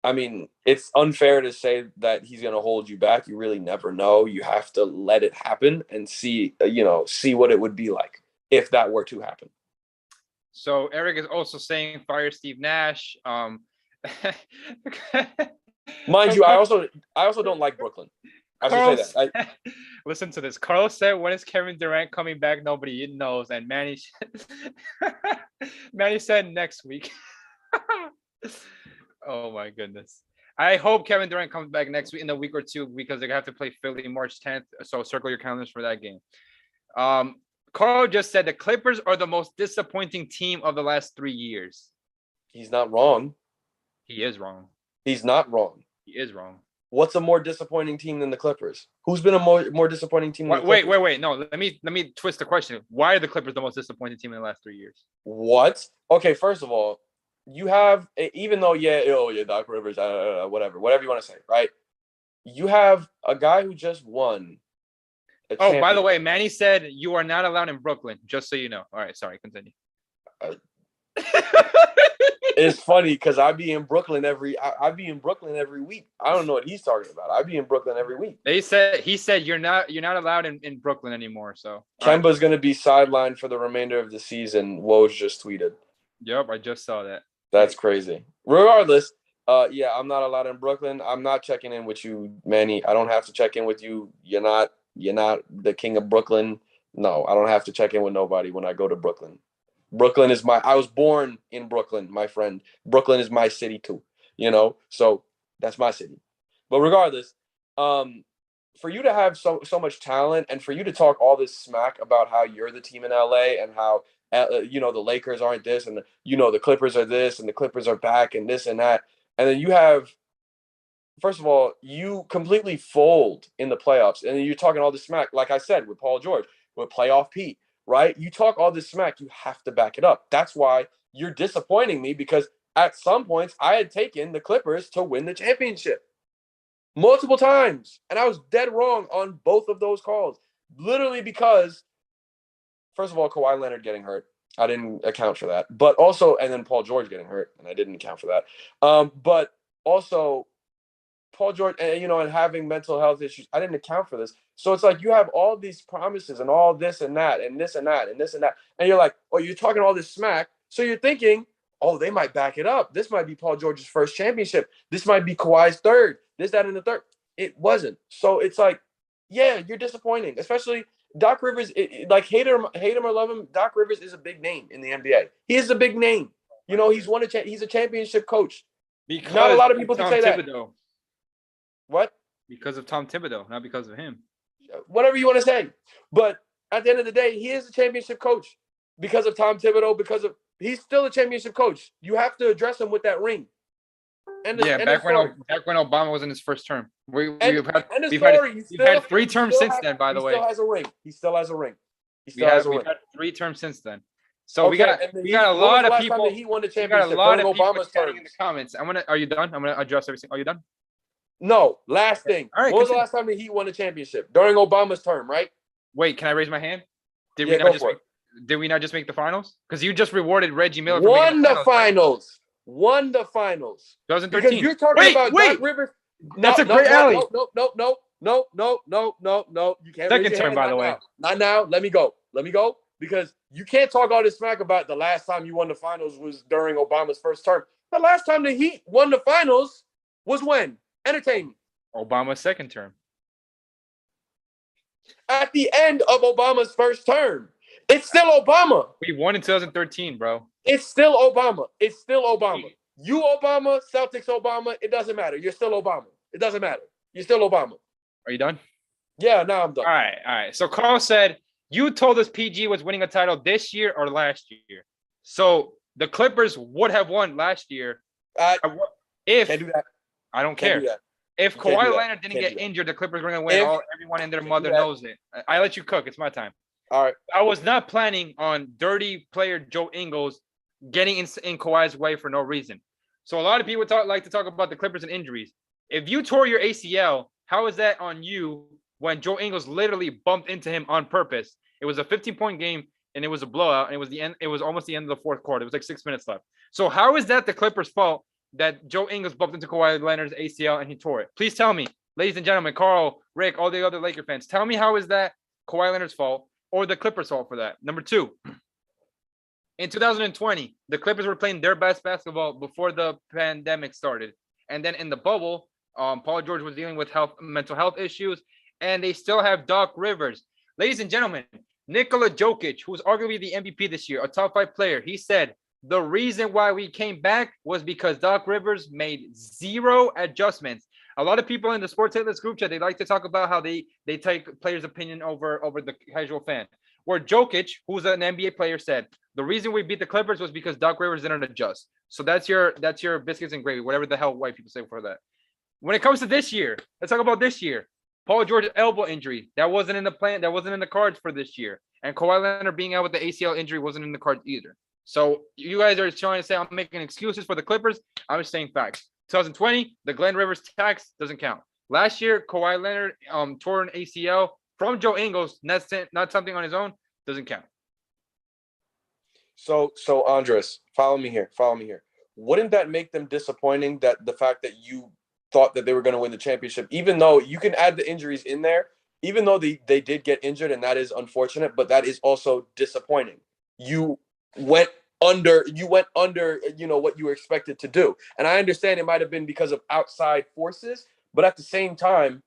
I mean, it's unfair to say that he's going to hold you back. You really never know. You have to let it happen and see what it would be like if that were to happen. So Eric is also saying fire Steve Nash. Mind you, I also don't like Brooklyn. I should say that. Listen to this. Carl said, when is Kevin Durant coming back? Nobody knows. And Manny said next week. Oh my goodness. I hope Kevin Durant comes back next week in a week or two because they have to play Philly March 10th. So circle your calendars for that game. Carl just said the Clippers are the most disappointing team of the last 3 years. He's not wrong. He is wrong. He's not wrong. He is wrong. What's a more disappointing team than the Clippers? Who's been a more disappointing team than the Clippers? Wait. No, let me twist the question. Why are the Clippers the most disappointing team in the last 3 years? What? Okay, first of all, you have, even though, Doc Rivers, whatever you want to say, right? You have a guy who just won. By the way, Manny said you are not allowed in Brooklyn, just so you know. All right, sorry, continue. It's funny because I be in Brooklyn every week. I don't know what he's talking about. I be in Brooklyn every week. He said you're not allowed in Brooklyn anymore. So Kemba's going to be sidelined for the remainder of the season. Woj just tweeted. Yep, I just saw that. That's crazy. Regardless, I'm not allowed in Brooklyn. I'm not checking in with you, Manny. I don't have to check in with you. You're not the king of Brooklyn. No, I don't have to check in with nobody when I go to Brooklyn. Brooklyn is I was born in Brooklyn, my friend. Brooklyn is my city too, so that's my city. But regardless, for you to have so much talent and for you to talk all this smack about how you're the team in LA and how, the Lakers aren't this and, the Clippers are this and the Clippers are back and this and that. And then you have, first of all, you completely fold in the playoffs. And then you're talking all this smack, like I said, with Paul George, with playoff Pete. Right? You talk all this smack, you have to back it up. That's why you're disappointing me because at some points I had taken the Clippers to win the championship multiple times. And I was dead wrong on both of those calls. Literally because, first of all, Kawhi Leonard getting hurt. I didn't account for that. But also, and then Paul George getting hurt, and I didn't account for that. But also, Paul George, and having mental health issues, I didn't account for this. So it's like you have all these promises and all this and that and this and that and this and that. And you're like, you're talking all this smack. So you're thinking, they might back it up. This might be Paul George's first championship. This might be Kawhi's third. This, that, and the third. It wasn't. So it's like, you're disappointing. Especially Doc Rivers, hate him or love him, Doc Rivers is a big name in the NBA. He is a big name. He's he's a championship coach. Because not a lot of people can say Thibodeau. That. What? Because of Tom Thibodeau, not because of him. Whatever you want to say. But at the end of the day, he is a championship coach because of Tom Thibodeau, he's still a championship coach. You have to address him with that ring. Back when Obama was in his first term. We've had 3 terms since then, by the way. He still has a ring. He still has a ring. We've had 3 terms since then. So we got and the we Heat, got a when was lot the of last people. time the Heat won the We got a championship lot during of people Obama's chatting in terms? the comments. Are you done? I'm gonna address everything. Are you done? No, last thing. All right, When was the continue. last time the Heat won the championship? During Obama's term, right? Wait, can I raise my hand? Did we Yeah, not go just for it. did we not just make the finals? Because you just rewarded Reggie Miller for making Won the the finals, right? finals. Won the finals. Because 2013. you're talking about Doc Rivers. That's a great alley. No. You can't raise Second your term, hand. by Not the way. now. Not now. Let me go. Because you can't talk all this smack about the last time you won the finals was during Obama's first term. The last time the Heat won the finals was when? Entertain me. Obama's second term. At the end of Obama's first term. It's still Obama. We won in 2013, bro. It's still Obama. You Obama, Celtics Obama, it doesn't matter. You're still Obama. It doesn't matter. You're still Obama. Are you done? Yeah, now I'm done. All right. So Carl said, you told us PG was winning a title this year or last year. So the Clippers would have won last year. If Can't do that. I don't Can't care. do that. If Kawhi Leonard didn't get injured, the Clippers were going to win. Everyone and their mother knows it. I let you cook. It's my time. All right. I was not planning on dirty player Joe Ingles getting in Kawhi's way for no reason. So a lot of people like to talk about the Clippers and injuries. If you tore your ACL, how is that on you when Joe Ingles literally bumped into him on purpose? It was a 15-point game and it was a blowout and it was the end. It was almost the end of the fourth quarter. It was like 6 minutes left. So how is that the Clippers' fault that Joe Ingles bumped into Kawhi Leonard's ACL and he tore it? Please tell me, ladies and gentlemen, Carl, Rick, all the other Laker fans, tell me how is that Kawhi Leonard's fault or the Clippers' fault for that? Number two, in 2020, the Clippers were playing their best basketball before the pandemic started. And then in the bubble, Paul George was dealing with mental health issues, and they still have Doc Rivers. Ladies and gentlemen, Nikola Jokic, who's arguably the MVP this year, a top 5 player, he said, the reason why we came back was because Doc Rivers made 0 adjustments. A lot of people in the Sports Atlas group chat, they like to talk about how they take players' opinion over the casual fan. Where Jokic, who's an NBA player, said, the reason we beat the Clippers was because Doc Rivers didn't adjust. So that's your biscuits and gravy, whatever the hell white people say for that. When it comes to this year, let's talk about this year. Paul George's elbow injury, that wasn't in the plan. That wasn't in the cards for this year. And Kawhi Leonard being out with the ACL injury wasn't in the cards either. So you guys are trying to say I'm making excuses for the Clippers. I'm just saying facts. 2020, the Glenn Rivers tax doesn't count. Last year, Kawhi Leonard tore an ACL from Joe Ingles, not something on his own, doesn't count. So Andres, follow me here. Wouldn't that make them disappointing that the fact that you thought that they were going to win the championship, even though you can add the injuries in there, even though they did get injured, and that is unfortunate, but that is also disappointing. You went under, what you were expected to do. And I understand it might have been because of outside forces, but at the same time,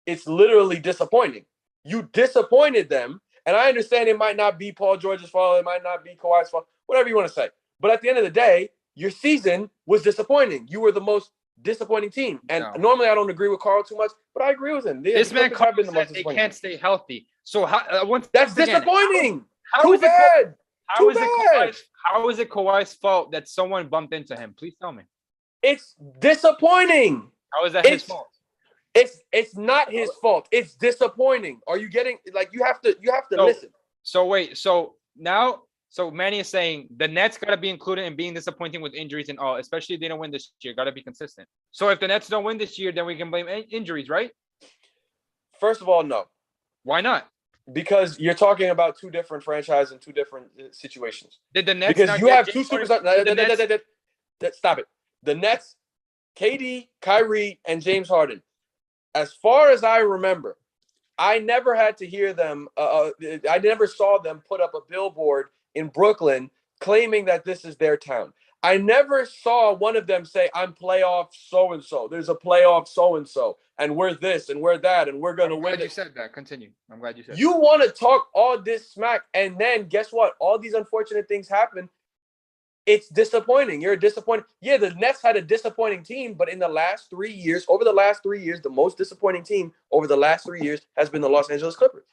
it's literally disappointing. You disappointed them. And I understand it might not be Paul George's fault. It might not be Kawhi's fault, whatever you want to say. But at the end of the day, your season was disappointing. You were the most disappointing team. And normally I don't agree with Carl too much, but I agree with him. This man Carl said they can't stay healthy. So that's disappointing. How is it Kawhi's fault that someone bumped into him? Please tell me. It's disappointing. How is that his fault? It's not his fault. It's disappointing. Are you getting you have to listen. So wait, Mania is saying the Nets gotta be included in being disappointing with injuries and all, especially if they don't win this year. Gotta be consistent. So if the Nets don't win this year, then we can blame injuries, right? First of all, no. Why not? Because you're talking about two different franchises and two different situations. Did the Nets? Because you have two superstars. Stop it. The Nets, KD, Kyrie, and James Harden. As far as I remember, I never had to hear them. I never saw them put up a billboard in Brooklyn claiming that this is their town. I never saw one of them say, I'm playoff so-and-so. There's a playoff so-and-so, and we're this, and we're that, and we're going to win. I'm glad you said that. Continue. I'm glad you said that. You want to talk all this smack, and then guess what? All these unfortunate things happen. It's disappointing. You're disappointed. Yeah, the Nets had a disappointing team, but over the last 3 years, the most disappointing team over the last 3 years has been the Los Angeles Clippers.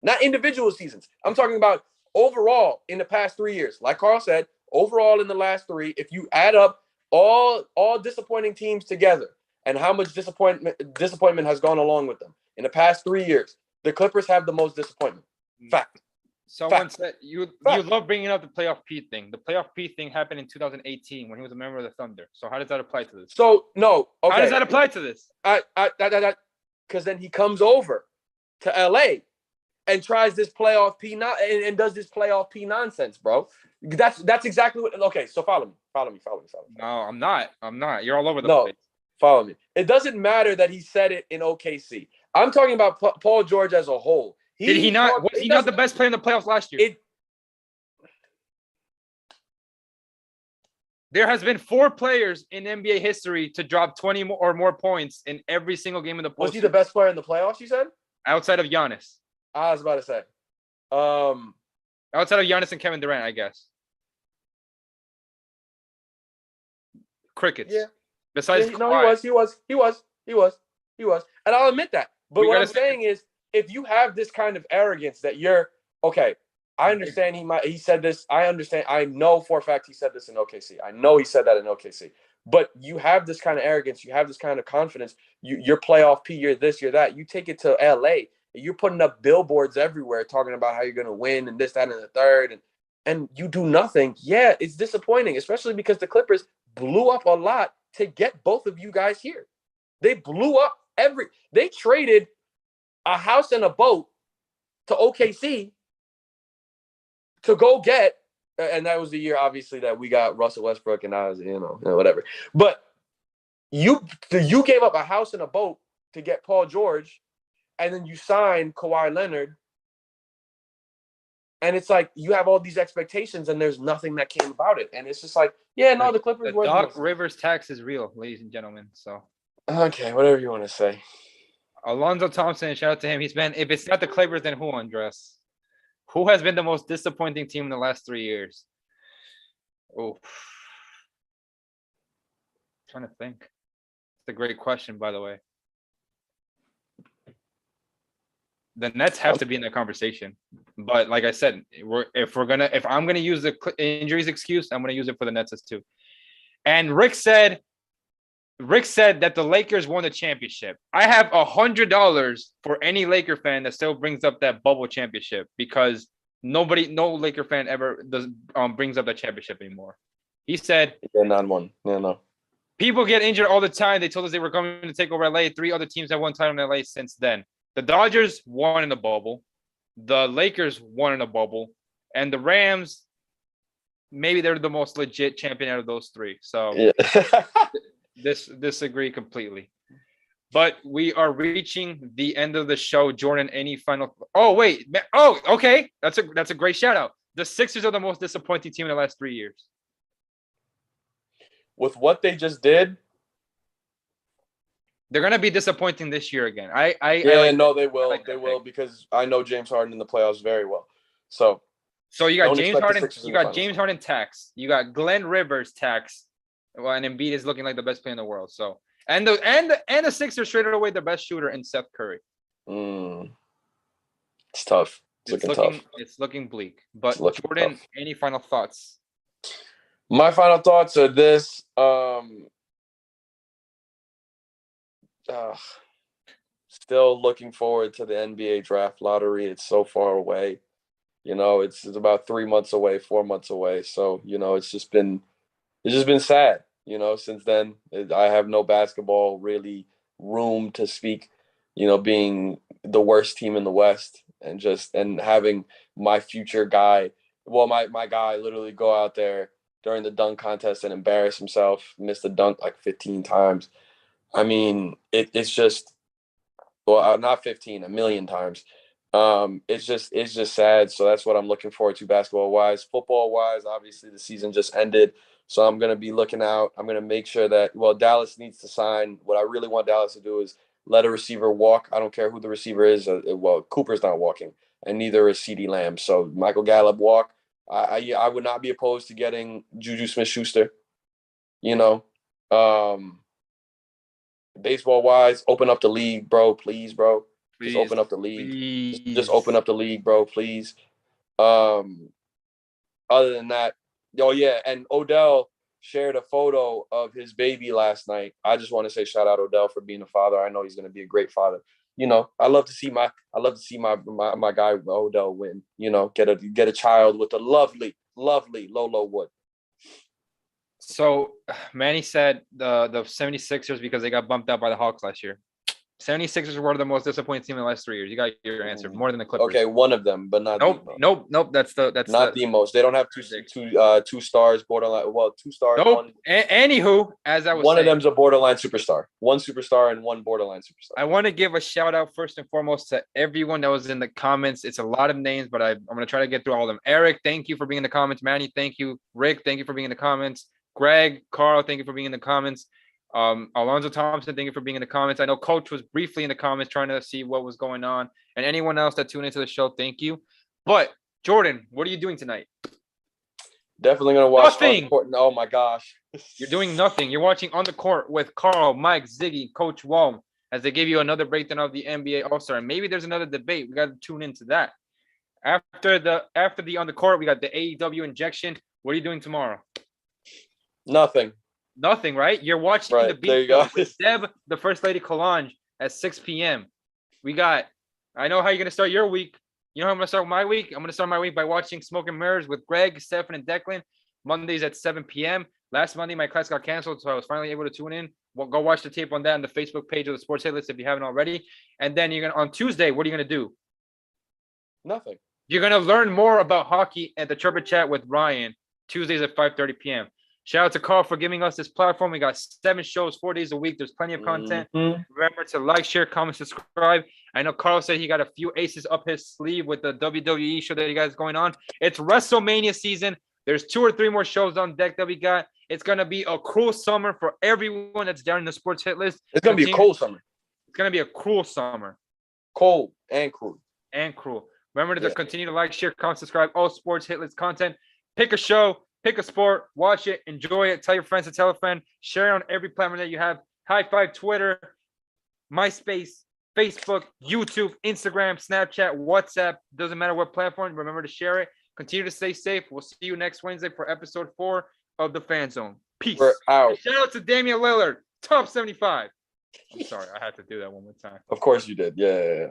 Not individual seasons. I'm talking about overall in the past 3 years. Like Carl said, overall in the last 3, if you add up all disappointing teams together and how much disappointment has gone along with them in the past 3 years, the Clippers have the most disappointment. Fact. Someone said you love bringing up the playoff P thing. The playoff P thing happened in 2018 when he was a member of the Thunder. So how does that apply to this? So no, okay. How does that apply to this? Because then he comes over to LA and tries this playoff P and does this playoff P nonsense, bro. That's exactly what. Okay, so follow me. No, I'm not. You're all over the place. Follow me. It doesn't matter that he said it in OKC. I'm talking about Paul George as a whole. Was he not the best player in the playoffs last year? There has been 4 players in NBA history to drop 20 or more points in every single game of the postseason. Was he the best player in the playoffs, you said? Outside of Giannis. I was about to say. Outside of Giannis and Kevin Durant, I guess. Crickets. Yeah. Besides, he was. And I'll admit that. But what I'm saying is, if you have this kind of arrogance that you're okay, I understand he said this. I understand. I know for a fact he said this in OKC. I know he said that in OKC. But you have this kind of arrogance. You have this kind of confidence. You're playoff P. You're this. You're that. You take it to LA. You're putting up billboards everywhere talking about how you're going to win and this, that, and the third. And you do nothing. Yeah, it's disappointing, especially because the Clippers blew up a lot to get both of you guys here. They blew up they traded a house and a boat to OKC to go get, and that was the year, obviously, that we got Russell Westbrook, and I was, whatever. But you gave up a house and a boat to get Paul George, and then you signed Kawhi Leonard, and it's like you have all these expectations, and there's nothing that came about it, and it's just like, the Clippers were. The Doc Rivers tax is real, ladies and gentlemen. So okay, whatever you want to say. Alonzo Thompson, shout out to him. He's been, if it's not the Clippers, then who, Andres? Who has been the most disappointing team in the last 3 years? Oh, trying to think. It's a great question, by the way. The Nets have to be in the conversation, but like I said, if I'm gonna use the injuries excuse, I'm gonna use it for the Nets as too. And Rick said that the Lakers won the championship. I have $100 for any Laker fan that still brings up that bubble championship, because no Laker fan ever brings up that championship anymore. He said, not one. No. People get injured all the time. They told us they were coming to take over LA. 3 other teams have won title in LA since then. The Dodgers won in the bubble. The Lakers won in the bubble. And the Rams, maybe they're the most legit champion out of those 3. So disagree completely. But we are reaching the end of the show. Jordan, any final? Oh, wait. Oh, okay. That's a great shout out. The Sixers are the most disappointing team in the last 3 years. With what they just did, they're gonna be disappointing this year again. They will. They will, because I know James Harden in the playoffs very well. So you got James Harden. You got James Harden tax. You got Glenn Rivers tax. Well, and Embiid is looking like the best player in the world. So and the Sixers traded away their best shooter in Seth Curry. It's tough. It's looking tough. It's looking bleak. But Jordan, tough. Any final thoughts? My final thoughts are this. Still looking forward to the NBA draft lottery. It's so far away. It's about 3 months away, 4 months away. So, it's just been sad. Since then, I have no basketball really room to speak, being the worst team in the West and having my future guy, my guy literally go out there during the dunk contest and embarrass himself, miss the dunk like 15 times. I mean, it's just, not 15, a million times. It's just sad. So that's what I'm looking forward to basketball-wise. Football-wise, obviously the season just ended. So I'm going to be looking out. I'm going to make sure that, Dallas needs to sign. What I really want Dallas to do is let a receiver walk. I don't care who the receiver is. Cooper's not walking, and neither is CeeDee Lamb. So Michael Gallup walk. I would not be opposed to getting Juju Smith-Schuster. Baseball-wise, open up the league, bro. Please, bro. Please. Just open up the league. Just open up the league, bro. Please. Other than that, and Odell shared a photo of his baby last night. I just want to say shout out Odell for being a father. I know he's going to be a great father. I love to see my guy Odell win. Get a child with a lovely Lolo Wood. So Manny said the 76ers because they got bumped out by the Hawks last year. 76ers were one of the most disappointing teams in the last 3 years. You got your answer. More than the Clippers. Okay, one of them, but not nope, the most. Nope. That's not the most. They don't have two stars borderline. Well, 2 stars. Nope. Anywho, as I was one saying, of them's a borderline superstar. One superstar and one borderline superstar. I want to give a shout out first and foremost to everyone that was in the comments. It's a lot of names, but I'm going to try to get through all of them. Eric, thank you for being in the comments. Manny, thank you. Rick, thank you for being in the comments. Greg, Carl, thank you for being in the comments. Alonzo Thompson, thank you for being in the comments. I know Coach was briefly in the comments trying to see what was going on. And anyone else that tuned into the show, thank you. But Jordan, what are you doing tonight? Definitely gonna watch. Nothing. Oh my gosh. You're doing nothing. You're watching On the Court with Carl, Mike, Ziggy, Coach Wall, as they give you another breakdown of the NBA All-Star. And maybe there's another debate. We got to tune into that. After the On the Court, we got the AEW injection. What are you doing tomorrow? Nothing, right? You're watching the beat with Deb, the First Lady Kalange at 6 p.m. I know how you're going to start your week. You know how I'm going to start my week? I'm going to start my week by watching Smoke and Mirrors with Greg, Steph, and Declan. Mondays at 7 p.m. Last Monday, my class got canceled, so I was finally able to tune in. Well, go watch the tape on that on the Facebook page of the Sports Hit List if you haven't already. And then on Tuesday, what are you going to do? Nothing. You're going to learn more about hockey at the Chirpit Chat with Ryan, Tuesdays at 5:30 p.m. Shout out to Carl for giving us this platform. We got 7 shows, 4 days a week. There's plenty of content. Remember to like, share, comment, subscribe. I know Carl said he got a few aces up his sleeve with the WWE show that you guys going on. It's WrestleMania season. There's 2 or 3 more shows on deck that we got. It's going to be a cruel summer for everyone that's down in the Sports Hit List. It's going to be a cold summer. It's going to be a cruel summer. Cold and cruel. Remember to continue to like, share, comment, subscribe. All Sports Hit List content. Pick a show. Pick a sport, watch it, enjoy it, tell your friends to tell a friend, share it on every platform that you have. High Five, Twitter, MySpace, Facebook, YouTube, Instagram, Snapchat, WhatsApp. Doesn't matter what platform. Remember to share it. Continue to stay safe. We'll see you next Wednesday for episode 4 of The Fan Zone. Peace. We're out. Shout out to Damian Lillard, top 75. I'm sorry, I had to do that one more time. Of course you did. Yeah.